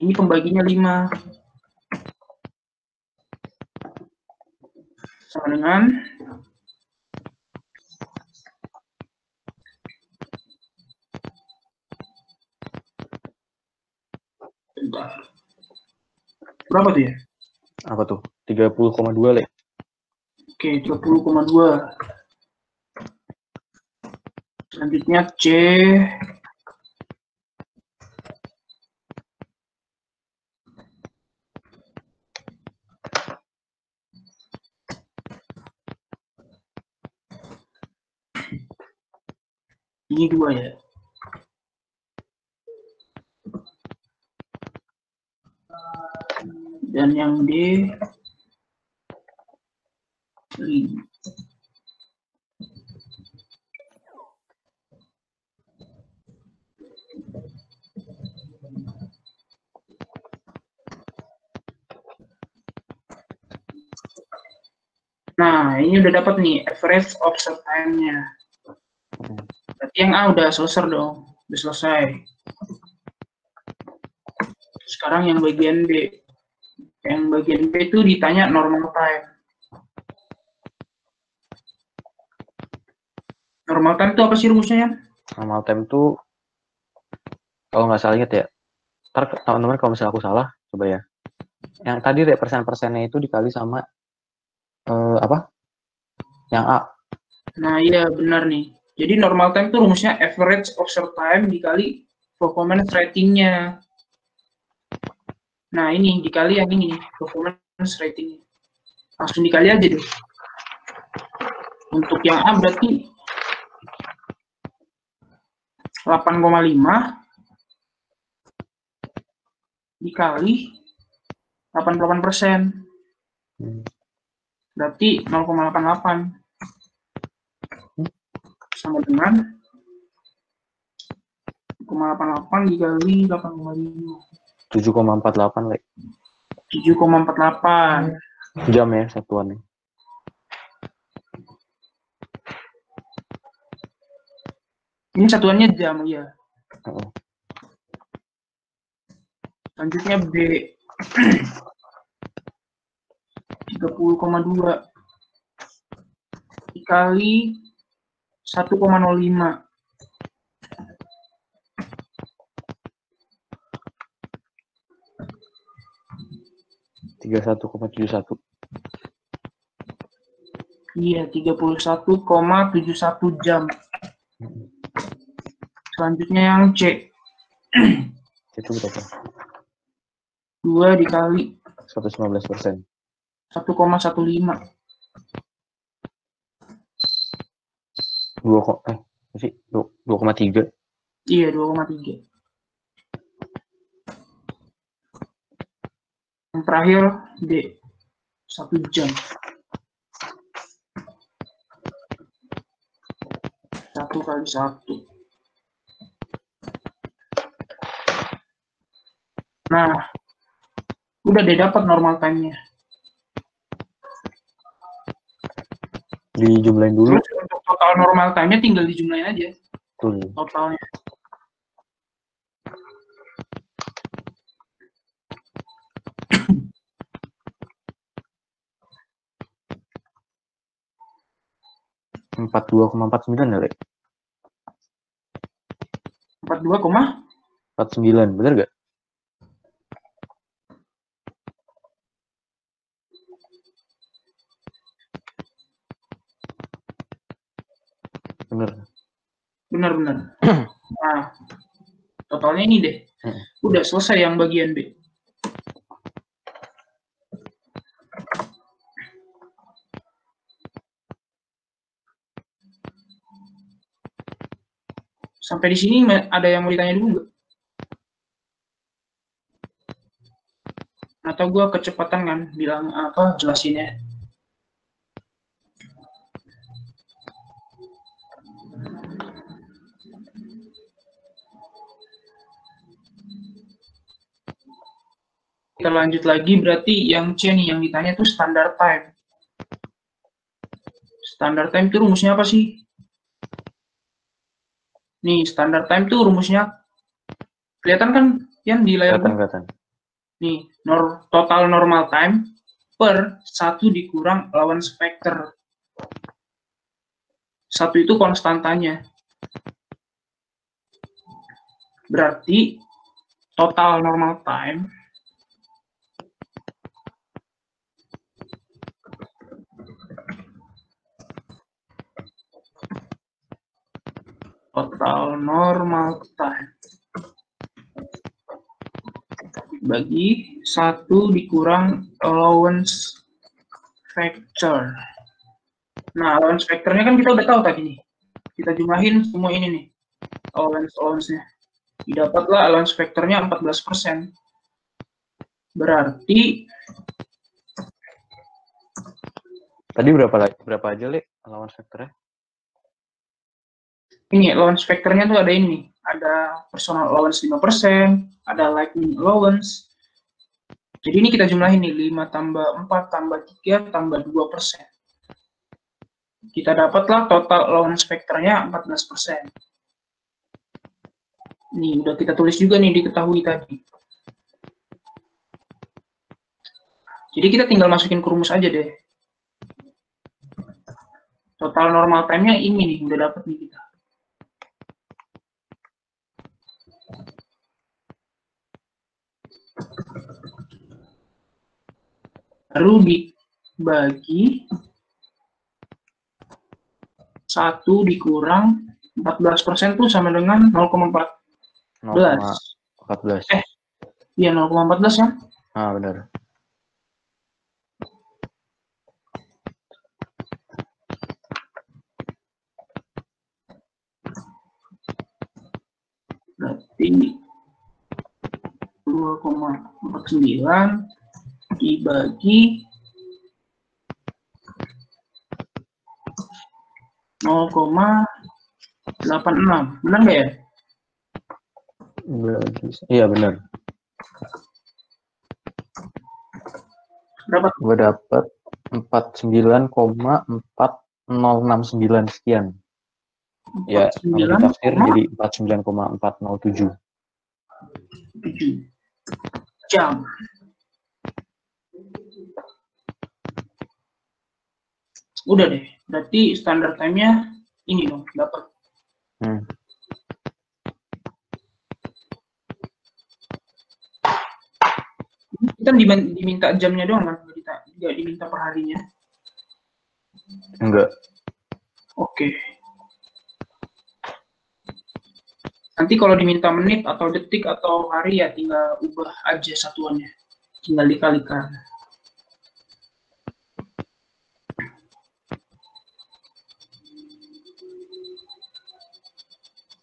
Ini pembaginya 5. Sama dengan berapa tuh ya? Apa tuh? 30,2, Le. Oke, 30,2. Selanjutnya C. Ini 2 ya. Dan yang D 5. Nah, ini udah dapat nih average observed time-nya. Berarti yang A udah selesai dong, udah selesai. Sekarang yang bagian B. Yang bagian B itu ditanya normal time. Normal time itu apa sih rumusnya ya? Normal time itu kalau nggak salah inget ya. Ntar teman-teman kalau misalnya aku salah, coba ya. Yang tadi deh persen-persennya itu dikali sama apa? Yang A. Nah iya benar nih. Jadi normal time itu rumusnya average observed time dikali performance ratingnya. Nah ini dikali yang ini nih, performance ratingnya. Langsung dikali aja deh. Untuk yang A berarti 8,5 dikali 88%. Berarti 0,88 sama dengan 0,88 dikali 8,5. 7,48, Le. 7,48 Jam ya satuannya. Ini satuannya jam ya. Oh. Selanjutnya B 30,2 dikali 1,05. Tiga 31,71. Iya, 31,71 jam. Selanjutnya yang C. Itu berapa? 2 dikali 115%. 1,15. 2,3. Iya, 2,3. Yang terakhir D 1 jam. 1 kali 1. Nah, udah deh dapat normal time-nya. Dijumlahin dulu. Terus untuk total normal time-nya tinggal dijumlahin aja Tuh. totalnya. Empat 42,49 ya, Lek? 42,49, 49, bener gak? Bener. benar. Nah, totalnya ini deh. Udah selesai yang bagian B. Sampai di sini ada yang mau ditanya dulu nggak? Atau gue kecepatan kan bilang apa jelasinnya? Kita lanjut lagi, berarti yang C nih yang ditanya tuh standard time. Standard time itu rumusnya apa sih? Nih, standard time tuh rumusnya kelihatan kan yang di layar? Kelihatan. Nih, total normal time per 1 dikurang allowance factor. 1 itu konstantanya. Berarti total normal time bagi 1 dikurang allowance factor. Nah, allowance factornya kan kita udah tahu tadi nih. Kita jumlahin semua ini nih, allowance-nya. Didapatlah allowance factornya 14%. Berarti tadi berapa aja, Lek, allowance factornya? Ini allowance factornya tuh ada ini. Ada personal allowance 5%, ada lightning allowance. Jadi ini kita jumlahin nih, 5 tambah 4 tambah 3 tambah 2%. Kita dapatlah total allowance factornya 14%. Nih, udah kita tulis juga nih, diketahui tadi. Jadi kita tinggal masukin ke rumus aja deh. Total normal time-nya ini nih, udah dapet nih kita. Baru dibagi 1 dikurang 14% tuh sama dengan 0,14. 0,14. Iya 0,14 ya. Ah, benar. Berarti 2,49 dibagi 0,86. Benar nggak ya? Iya, benar. Berapa? Gue dapat 49,4069 sekian. Ya, kalau ditaksir jadi 49,407. 7 jam. Udah deh, berarti standar time-nya ini dong, dapat. Kita diminta jamnya doang kan, nggak diminta per harinya? Enggak. Oke. Nanti kalau diminta menit atau detik atau hari ya tinggal ubah aja satuannya, tinggal dikalikan.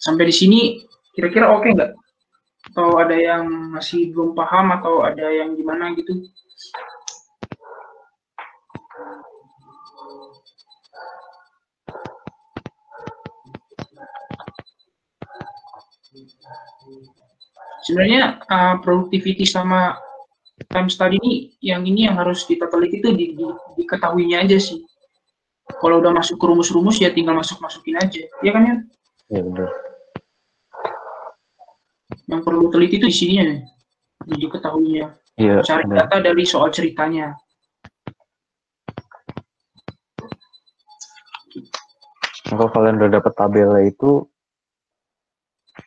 Sampai di sini kira-kira oke nggak? Atau ada yang masih belum paham atau ada yang gimana gitu? Sebenarnya productivity sama time study ini yang harus kita teliti itu diketahuinya aja sih. Kalau udah masuk ke rumus-rumus ya tinggal masukin aja, ya kan ya? Iya benar. Yang perlu teliti itu di sininya, diketahuinya. Iya. Cari data dari soal ceritanya. Kalau kalian udah dapet tabelnya itu,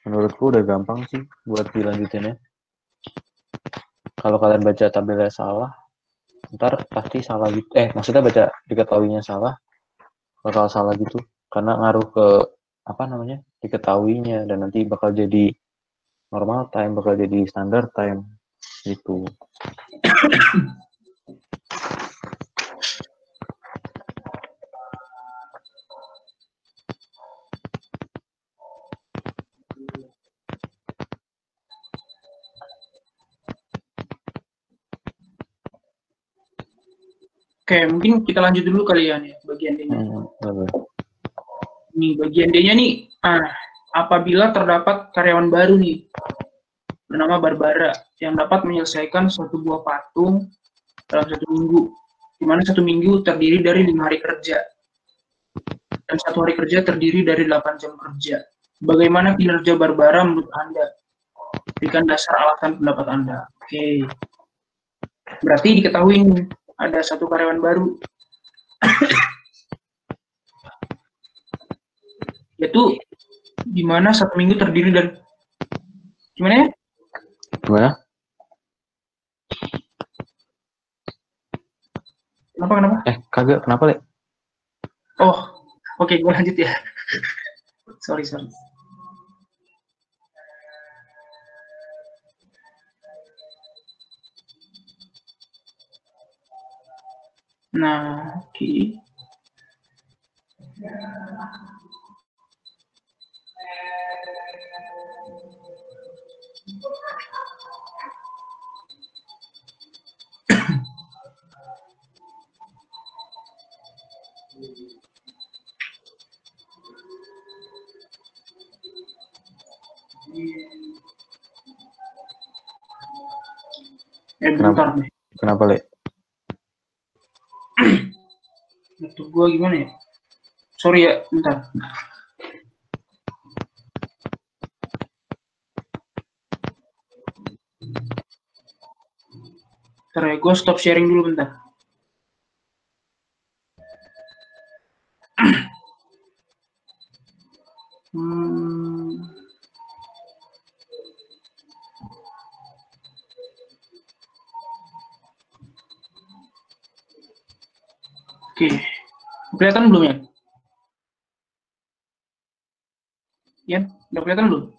menurutku udah gampang sih buat dilanjutinnya. Kalau kalian baca tabelnya salah, ntar pasti salah gitu. Maksudnya baca diketahuinya salah, bakal salah gitu. Karena ngaruh ke diketahuinya, dan nanti bakal jadi normal time, bakal jadi standard time gitu. Oke, mungkin kita lanjut dulu kali ya nih, bagian D-nya. Nih, bagian D-nya nih, apabila terdapat karyawan baru nih, bernama Barbara, yang dapat menyelesaikan suatu buah patung dalam 1 minggu, di mana 1 minggu terdiri dari 5 hari kerja, dan 1 hari kerja terdiri dari 8 jam kerja. Bagaimana kinerja Barbara menurut Anda? Berikan dasar alasan pendapat Anda. Oke. Berarti diketahui nih, ada 1 karyawan baru. Yaitu di mana 1 minggu terdiri dari gimana ya? Gimana? Kenapa? Kagak, kenapa, Le? Oh, oke, gue lanjut ya. sorry. Nah, oke. Bentar nih. Kenapa, Le? Itu gua gimana ya? Sorry ya, bentar. Bentar ya, gua stop sharing dulu bentar. Oke, kelihatan belum ya? Ya, udah kelihatan belum?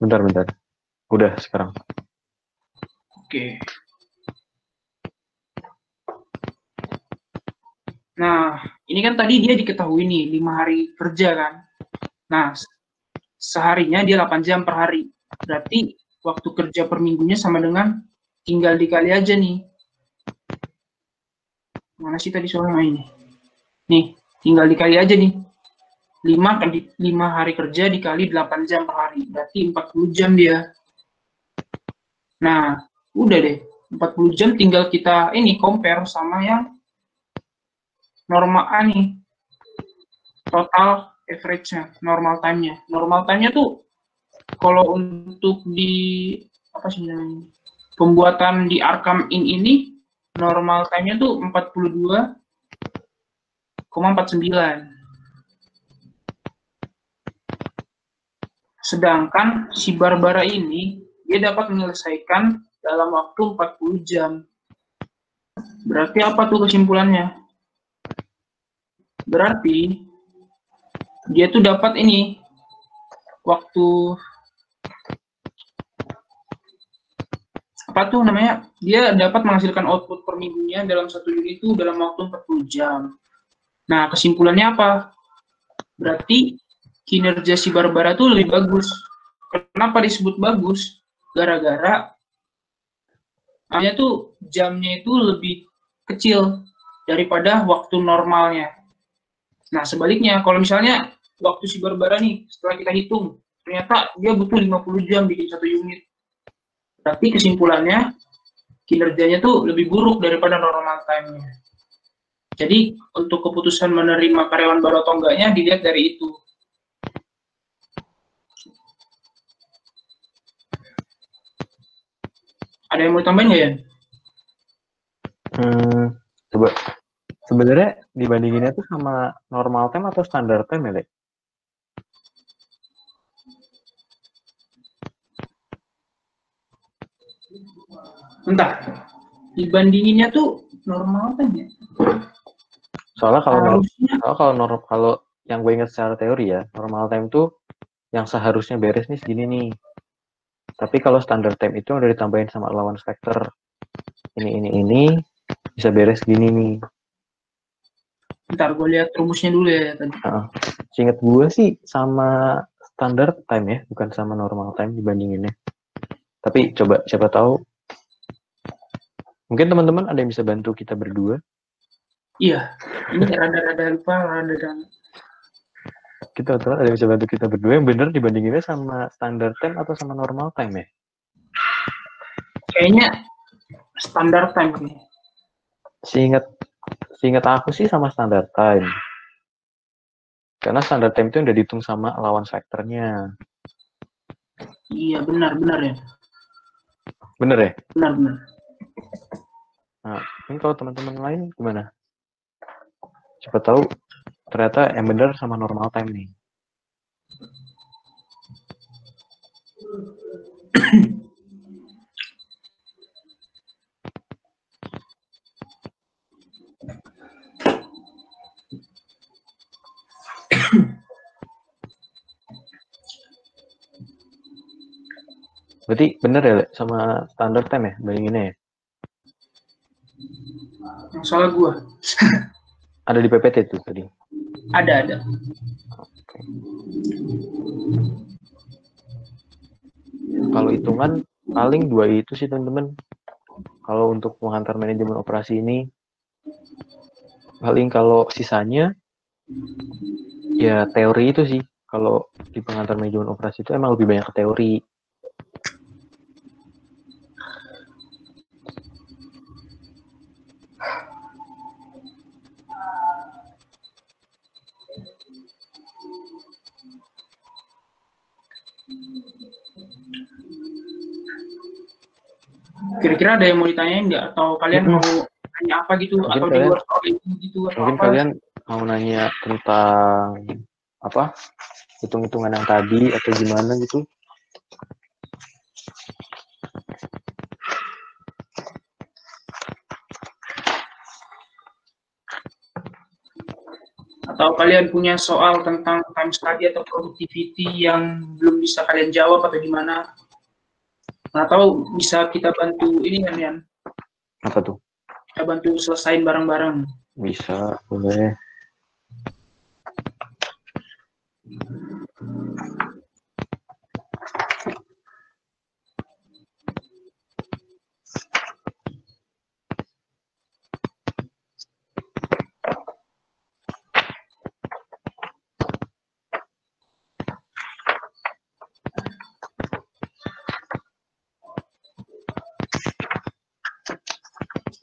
Bentar. Udah sekarang. Oke. Nah, ini kan tadi dia diketahui nih 5 hari kerja kan. Nah, seharinya dia 8 jam per hari. Berarti waktu kerja per minggunya sama dengan tinggal dikali aja nih. Mana sih tadi soalnya ini? Nih, tinggal dikali aja nih. 5 hari kerja dikali 8 jam per hari. Berarti 40 jam dia. Nah, udah deh. 40 jam tinggal kita compare sama yang normal nih. Total average-nya, normal time-nya. Normal time-nya tuh kalau untuk di pembuatan di Arkham Inn ini normal time-nya tuh 42,49. Sedangkan si Barbara ini dia dapat menyelesaikan dalam waktu 40 jam. Berarti apa tuh kesimpulannya? Berarti dia tuh dapat waktu dia dapat menghasilkan output per minggunya dalam 1 unit itu dalam waktu 40 jam. Nah, kesimpulannya apa? Berarti kinerja si Barbara tuh lebih bagus. Kenapa disebut bagus? Gara-gara jamnya itu lebih kecil daripada waktu normalnya. Nah, sebaliknya, kalau misalnya waktu si Barbara nih, setelah kita hitung, ternyata dia butuh 50 jam bikin satu unit. Tapi kesimpulannya, kinerjanya tuh lebih buruk daripada normal time-nya. Jadi, untuk keputusan menerima karyawan baru atau enggaknya dilihat dari itu. Ada yang mau tambahin nggak, Yan? Coba. Sebenarnya dibandinginnya tuh sama normal time atau standar time ya, Lek? Entah. Dibandinginnya tuh normal time ya. Soalnya Harusnya. kalau yang gue ingat secara teori ya, normal time tuh yang seharusnya beres nih segini nih. Tapi kalau standard time itu udah ditambahin sama allowance factor ini bisa beres gini nih. Bentar, gue lihat rumusnya dulu ya tadi. Seingat gue sih sama standard time ya, bukan sama normal time dibandinginnya. Tapi coba siapa tahu mungkin teman-teman ada yang bisa bantu kita berdua. Iya, ini rada-rada lupa, rada-rada. Kita ada yang bisa bantu kita berdua yang bener dibandinginnya sama standard time atau sama normal time ya? Kayaknya standard time nih. Seingat aku sih sama standard time. Karena standard time itu udah dihitung sama allowance factor-nya. Iya, benar ya. Bener ya? Benar. Nah, ini kalau teman-teman lain gimana? Siapa tahu ternyata yang bener sama normal time nih. Berarti bener ya sama standard time ya bandinginnya ya? Yang salah gua. Ada di PPT tuh tadi? Ada. Oke. Kalau hitungan paling 2 itu sih teman-teman. Kalau untuk pengantar manajemen operasi ini paling kalau sisanya ya teori itu sih. Kalau di pengantar manajemen operasi itu emang lebih banyak ke teori. Kira-kira ada yang mau ditanyain nggak? Atau kalian mau nanya apa gitu? Mungkin atau kalian, di luar soal itu gitu? Atau mungkin apa? kalian mau nanya tentang apa? Hitung-hitungan yang tadi atau gimana gitu? Atau kalian punya soal tentang time study atau productivity yang belum bisa kalian jawab atau gimana? Atau bisa kita bantu ini kan, Yan? Apa tuh? Kita bantu selesain bareng-bareng. Bisa, boleh.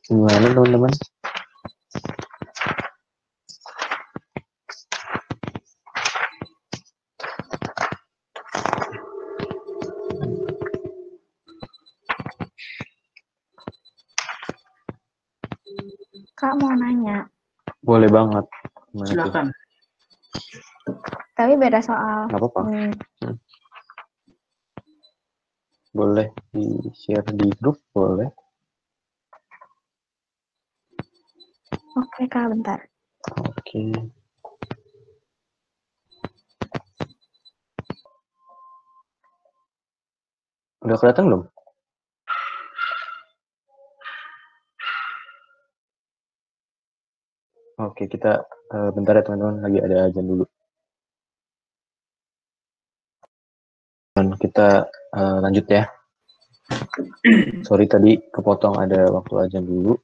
Gimana teman-teman? Kak mau nanya. Boleh banget. Gimana Silakan. tuh? Tapi beda soal. Nggak apa-apa. Boleh di-share di grup, boleh. Oke Kak, bentar. Oke. Udah kelihatan belum? Oke, kita bentar ya teman-teman, lagi ada azan dulu. Dan kita lanjut ya. Sorry tadi kepotong ada waktu azan dulu.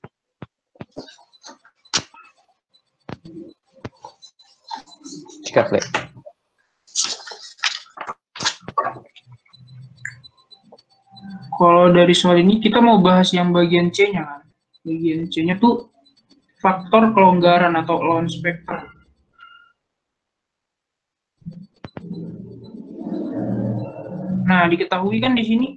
Sikat, Le. Kalau dari soal ini kita mau bahas yang bagian C-nya kan. Bagian C-nya tuh faktor kelonggaran atau allowance factor. Nah, diketahui kan di sini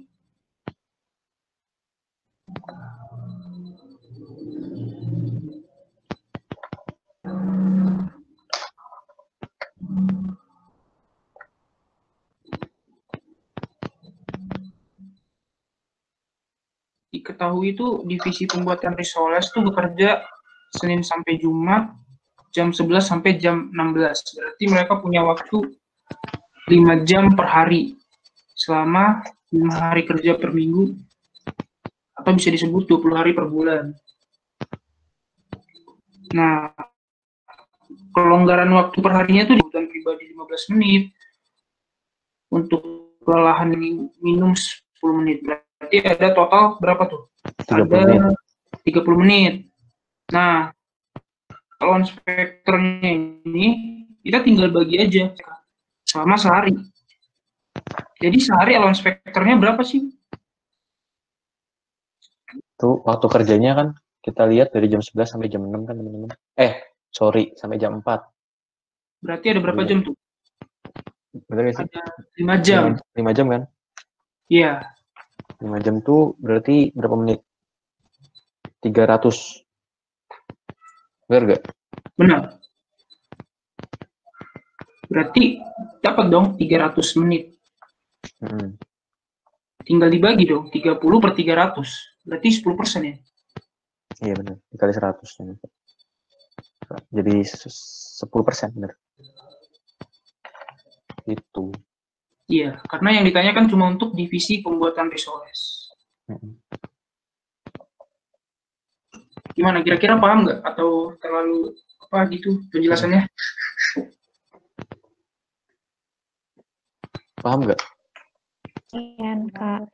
itu divisi pembuatan risoles tuh bekerja Senin sampai Jumat jam 11 sampai jam 16. Berarti mereka punya waktu 5 jam per hari selama 5 hari kerja per minggu atau bisa disebut 20 hari per bulan. Nah, kelonggaran waktu per harinya itu kebutuhan pribadi 15 menit, untuk kelelahan minum 10 menit. Berarti ada total berapa tuh? 30 30 menit. Nah, allowance factor-nya ini kita tinggal bagi aja selama sehari. Jadi sehari allowance factor-nya berapa sih? Tuh waktu kerjanya kan kita lihat dari jam 11 sampai jam 6 kan teman-teman. Sampai jam 4. Berarti ada berapa jam tuh? Bener gak sih? Ada 5 jam. 5 jam kan? Iya. 5 jam tuh berarti berapa menit? 300. Bener gak? Benar. Berarti dapat dong 300 menit. Tinggal dibagi dong, 30 per 300. Berarti 10% ya? Iya benar, dikali 100. Jadi 10%, benar. Itu. Iya, karena yang ditanyakan cuma untuk divisi pembuatan risoles. Gimana, kira-kira paham nggak? Atau terlalu apa gitu penjelasannya? Paham nggak? Iya, Kak.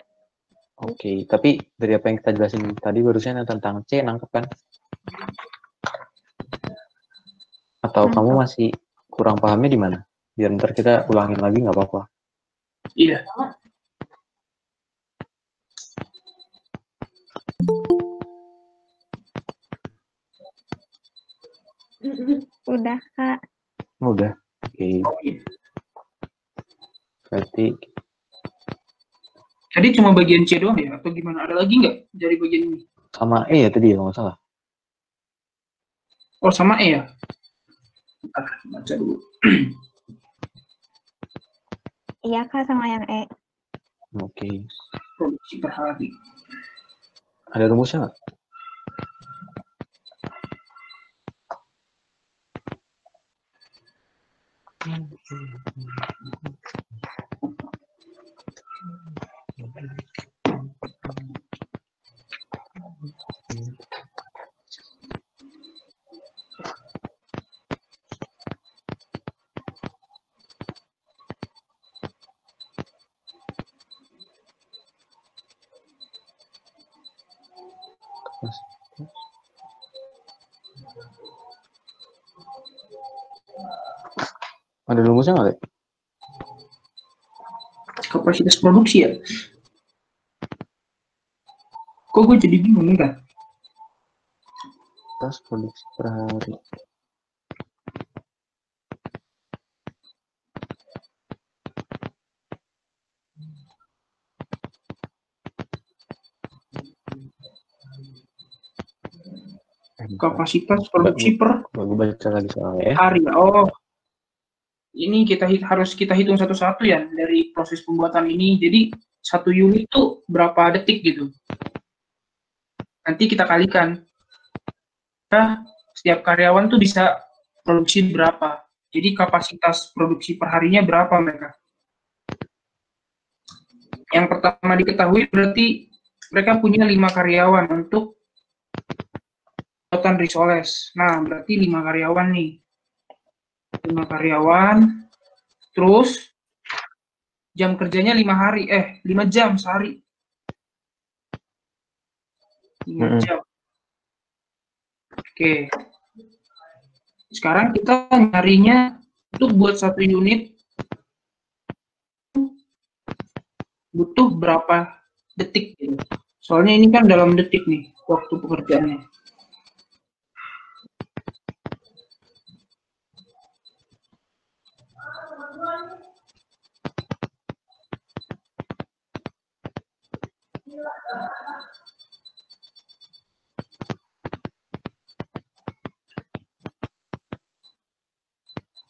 Oke, tapi dari apa yang kita jelasin tadi barusan tentang C, nangkep kan? Atau Nangkep. kamu masih kurang pahamnya di mana? Biar ntar kita ulangin lagi nggak apa-apa. Iya. Udah, Kak. Udah. Oke. Berarti Tadi cuma bagian C doang ya? Atau gimana? Ada lagi nggak dari bagian ini? sama E ya tadi ya, kalau nggak salah. Oh, sama E ya? Baca dulu. Iya, Kak, sama yang E. Oke. Produksi per hari. Ada rumusnya nggak? Ada rumusnya nggak? Kapasitas produksi ya? Kok gue jadi bingung kan? Kapasitas produksi per hari. Kapasitas produksi per Gue baca lagi soalnya ya. hari. Oh, ini harus kita hitung satu-satu ya dari proses pembuatan ini. Jadi 1 unit itu berapa detik gitu. Nanti kita kalikan. Nah, setiap karyawan tuh bisa produksi berapa. Jadi kapasitas produksi per harinya berapa mereka. Yang pertama diketahui berarti mereka punya 5 karyawan untuk pembuatan risoles. Nah, berarti 5 karyawan nih. 5 karyawan, terus jam kerjanya 5 jam sehari. 5 jam. Oke. Sekarang kita nyarinya untuk buat 1 unit butuh berapa detik gitu. Soalnya ini kan dalam detik nih waktu pekerjaannya.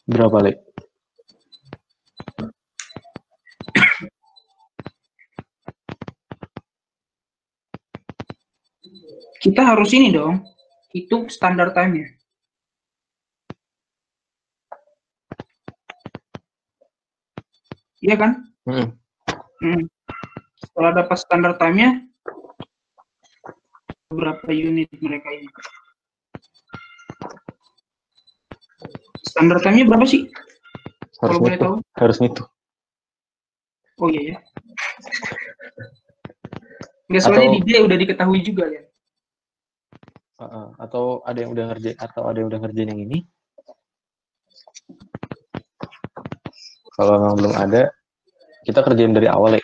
Berapa, Le? Kita harus ini dong, hitung standar time-nya. Iya kan? Setelah dapat standar time-nya, berapa unit mereka ini? Standar time-nya berapa sih? Kalau boleh tahu? Harus itu. Oh iya ya. Nggak, soalnya di dia udah diketahui juga ya. Atau ada yang udah ngerjain yang ini? Kalau memang belum ada, kita kerjain dari awal, Le.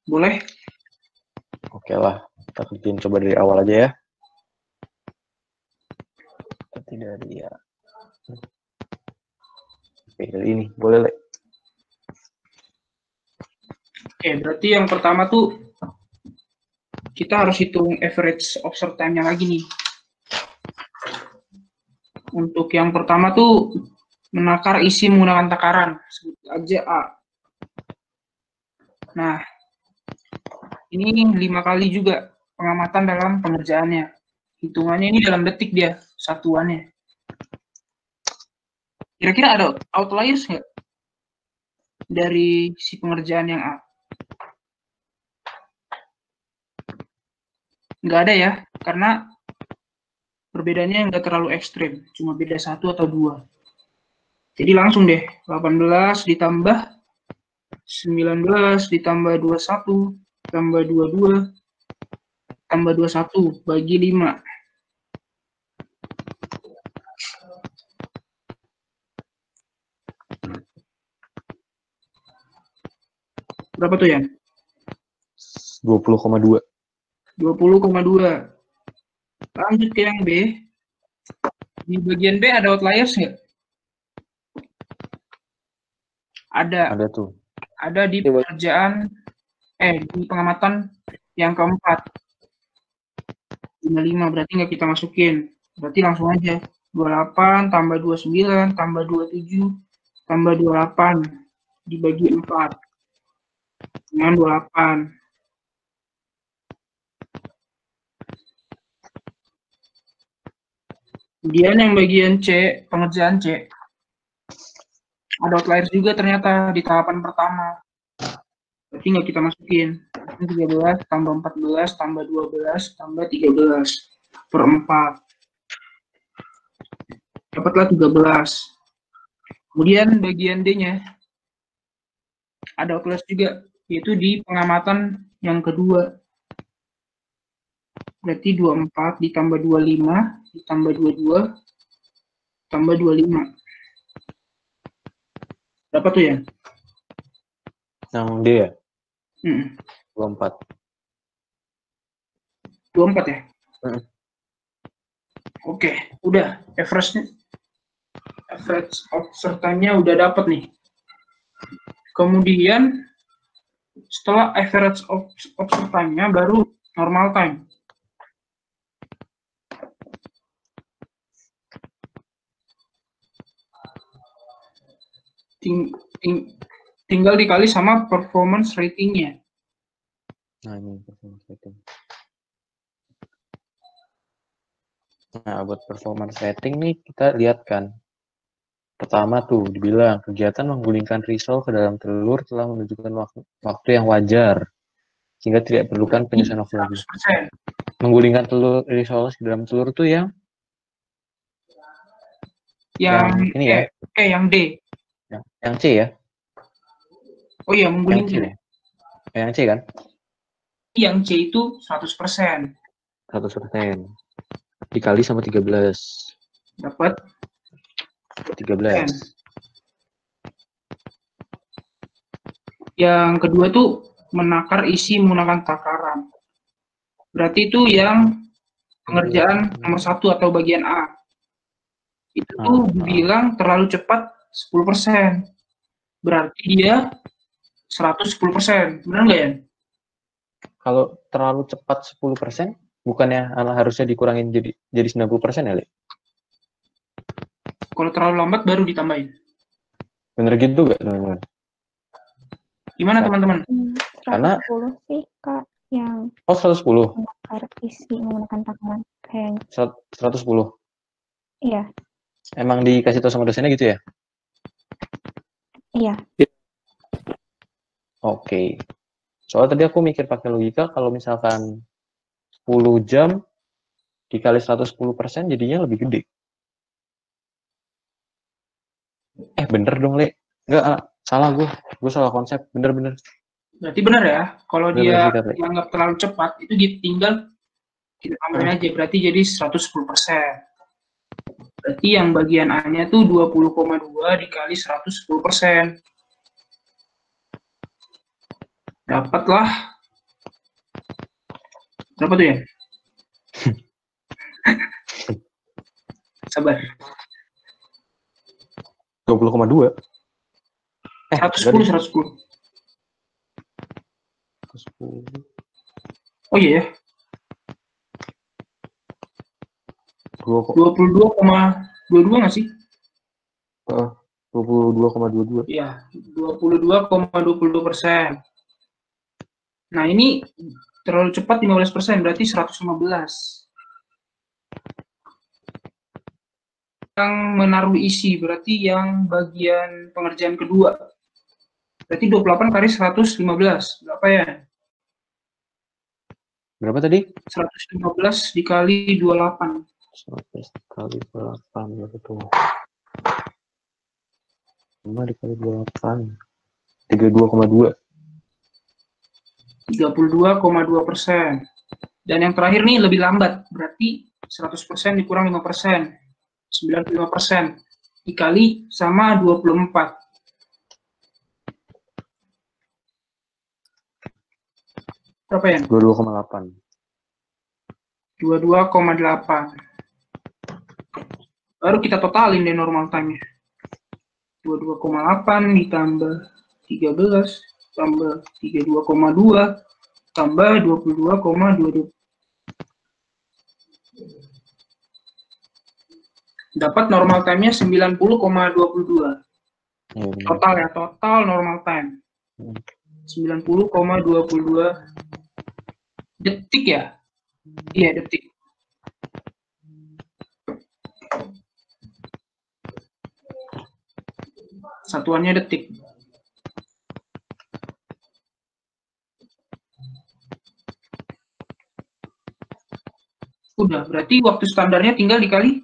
Boleh. Oke lah, kita kerjain coba dari awal aja ya. Tapi dari ya. Oke, dari ini boleh, Le. Oke, berarti yang pertama tuh kita harus hitung average observe time-nya lagi nih. Untuk yang pertama tuh menakar isi menggunakan takaran, sebut aja A. Nah, ini 5 kali juga pengamatan dalam pengerjaannya. Hitungannya ini dalam detik dia, satuannya. Kira-kira ada outliers nggak dari si pengerjaan yang A? Nggak ada ya, karena perbedaannya nggak terlalu ekstrim, cuma beda 1 atau 2. Jadi langsung deh, 18 ditambah 19 ditambah 21 tambah 22 tambah 21 bagi 5. Berapa tuh ya? 20,2. 20,2. Lanjut ke yang B. Di bagian B ada outliers nggak? Ada. Ada tuh. Ada di pengerjaan, di pengamatan yang keempat. 55 berarti nggak kita masukin. Berarti langsung aja. 28 tambah 29 tambah 27 tambah 28 dibagi 4. Dengan 28. Kemudian yang bagian C, pengerjaan C. Ada outliers juga ternyata di tahapan pertama. Berarti nggak kita masukin. 13 tambah 14 tambah 12 tambah 13 per 4. Dapatlah 13. Kemudian bagian D-nya ada outliers juga, yaitu di pengamatan yang kedua. Berarti 24 ditambah 25 ditambah 22 tambah 25. Berapa tuh ya? Yang D ya? 24. 24 ya? Oke, udah. Average observe time-nya udah dapat nih. Kemudian setelah average observe time-nya baru normal time. Tinggal dikali sama performance rating-nya. Nah, ini performance rating. Nah, buat performance rating nih kita lihat kan. Pertama tuh dibilang kegiatan menggulingkan risol ke dalam telur telah menunjukkan waktu yang wajar sehingga tidak perlukan penyusunan waktu lagi. Menggulingkan risol ke dalam telur tuh yang ini ya. Yang D. Yang C ya? Oh iya, menggulingkan. Yang C kan? Yang C itu 100%. 100%. Dikali sama 13. Dapat 13. Yang kedua tuh menakar isi menggunakan takaran. Berarti itu yang pengerjaan nomor 1 atau bagian A. Itu tuh dibilang terlalu cepat 10%. Berarti dia 110%. Benar nggak ya? Kalau terlalu cepat 10%, bukannya harusnya dikurangin jadi 90% ya, Le? Kalau terlalu lambat baru ditambahin. Bener gitu nggak, teman-teman? Gimana teman-teman? Karena 110 sih, Kak, yang 110. menakar isi menggunakan takaran kayaknya. 110. Iya, Emang dikasih tahu sama dosennya gitu ya? iya. Oke. Soalnya tadi aku mikir pakai logika, kalau misalkan 10 jam dikali 110% jadinya lebih gede. Bener dong, Le. Enggak, salah gue. Gue salah konsep. Bener-bener. Berarti benar ya, kalau Bener, dia sikat, Le. dianggap terlalu cepat, itu ditinggal kita tambahin aja, berarti jadi 110%. Berarti yang bagian A-nya tuh 20,2 dikali 110%. Dapatlah. Berapa tuh ya? Sabar. 20,2. 110, 110. 110. Oh iya ya. 22,22 nggak sih? 22,22. Iya, 22,22%. Nah, ini terlalu cepat 15%, berarti 115. Yang menaruh isi, berarti yang bagian pengerjaan kedua. Berarti 28 kali 115. Berapa ya? Berapa tadi? 115 dikali 28. 100 kali 28. Berapa tuh? 5 dikali 28. 32,2. 32,2%. Dan yang terakhir nih lebih lambat, berarti 100% dikurang 5%. 95% dikali sama 24. Berapa ya? 22,8. 22,8. Baru kita totalin deh normal time-nya. 22,8 ditambah 13 tambah 32,2 tambah 22,22. Dapat normal time-nya 90,22. Total ya, total normal time. 90,22 detik ya? Iya, detik. Satuannya detik. Udah, berarti waktu standarnya tinggal dikali.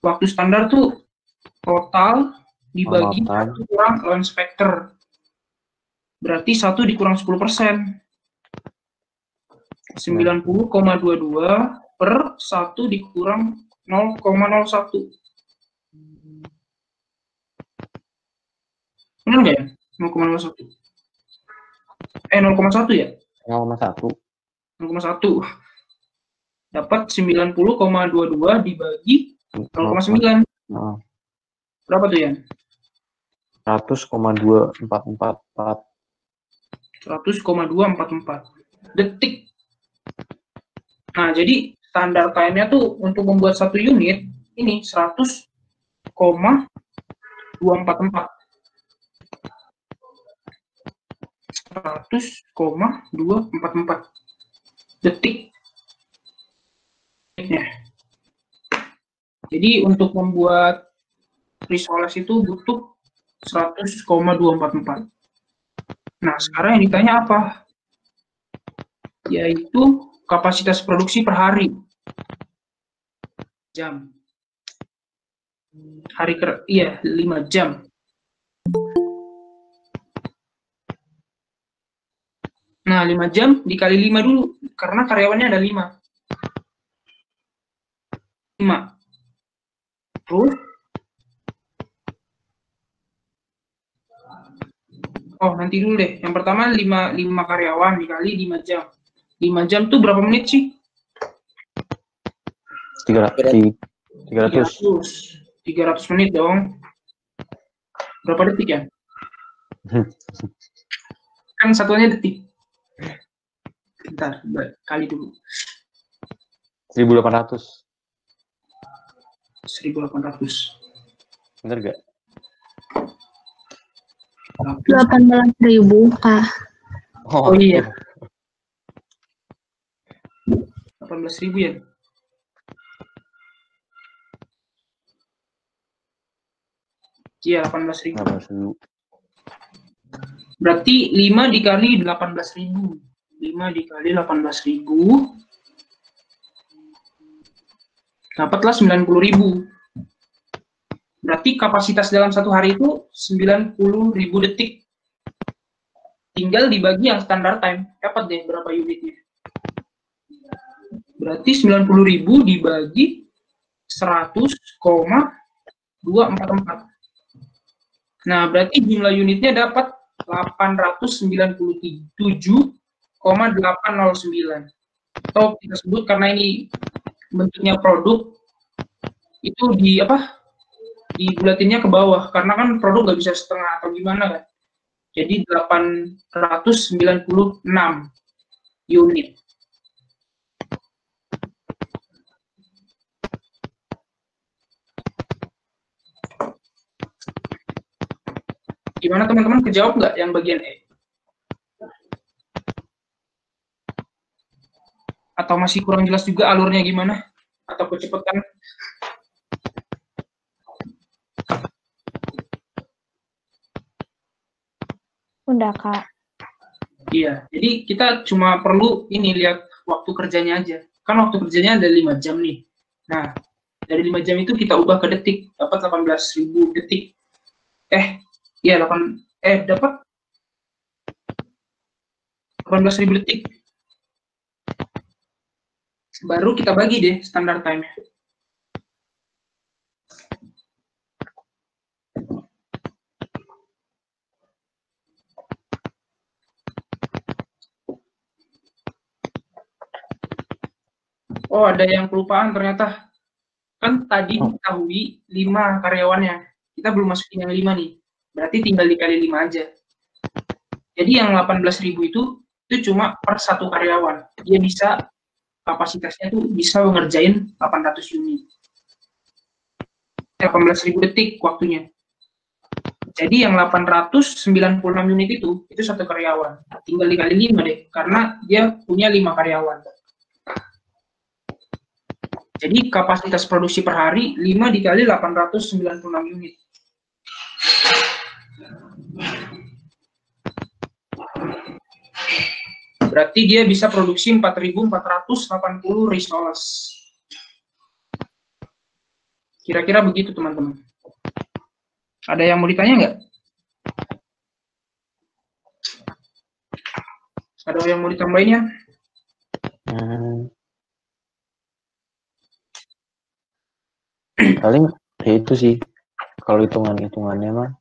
Waktu standar tuh total dibagi 1 kurang launch factor. Berarti 1 dikurang 10%. 90,22 per 1 dikurang 0,01. Benar nggak ya? 0,01. 0,1 ya? 0,1. 0,1. Dapat 90,22 dibagi 0,9. Berapa tuh ya? 100,2444. 100,244 detik. Nah, jadi standar time-nya tuh untuk membuat 1 unit ini 100,244. 100,244 detik. Jadi untuk membuat risoles itu butuh 100,244. Nah, sekarang yang ditanya apa? Yaitu kapasitas produksi per hari. Jam. Iya, 5 jam. Nah, 5 jam dikali 5 dulu, karena karyawannya ada 5. 5. Terus Oh, nanti dulu deh. Yang pertama 5 karyawan dikali 5 jam. 5 jam tuh berapa menit sih? 300. 300 menit dong. Berapa detik ya? Kan satuannya detik. Bentar, kali dulu. 1.800. 1.800. Bener gak? 18.000 Kak. Oh iya. 18.000 ya? Iya, 18.000. 18.000. Berarti 5 dikali 18.000. 5 dikali 18.000. Dapatlah 90.000. Berarti kapasitas dalam satu hari itu 90.000 detik. Tinggal dibagi yang standar time. Dapat deh berapa unitnya. Berarti 90.000 dibagi 100,244. Nah, berarti jumlah unitnya dapat 897,809. Atau kita sebut karena ini bentuknya produk, itu dibulatinnya ke bawah. Karena kan produk nggak bisa setengah atau gimana kan. Jadi 896 unit. Gimana teman-teman, kejawab nggak yang bagian E? Atau masih kurang jelas juga alurnya gimana? Atau kecepatan? Udah, Kak. Iya, jadi kita cuma perlu ini lihat waktu kerjanya aja. Kan waktu kerjanya ada 5 jam nih. Nah, dari 5 jam itu kita ubah ke detik, dapat 18.000 detik. Dapat 18.000 detik. Baru kita bagi deh standar time-nya. Oh, ada yang kelupaan ternyata. Kan tadi diketahui 5 karyawannya. Kita belum masukin yang 5 nih. Berarti tinggal dikali 5 aja. Jadi yang 18.000 itu cuma per satu karyawan. Dia bisa, kapasitasnya tuh bisa ngerjain 800 unit. 18.000 detik waktunya. Jadi yang 896 unit itu satu karyawan. Tinggal dikali 5 deh, karena dia punya 5 karyawan. Jadi kapasitas produksi per hari 5 dikali 896 unit. Berarti dia bisa produksi 4.480 risoles. Kira-kira begitu teman-teman. Ada yang mau ditanya nggak? Ada yang mau ditambahin ya? Paling ya itu sih, kalau hitungannya mah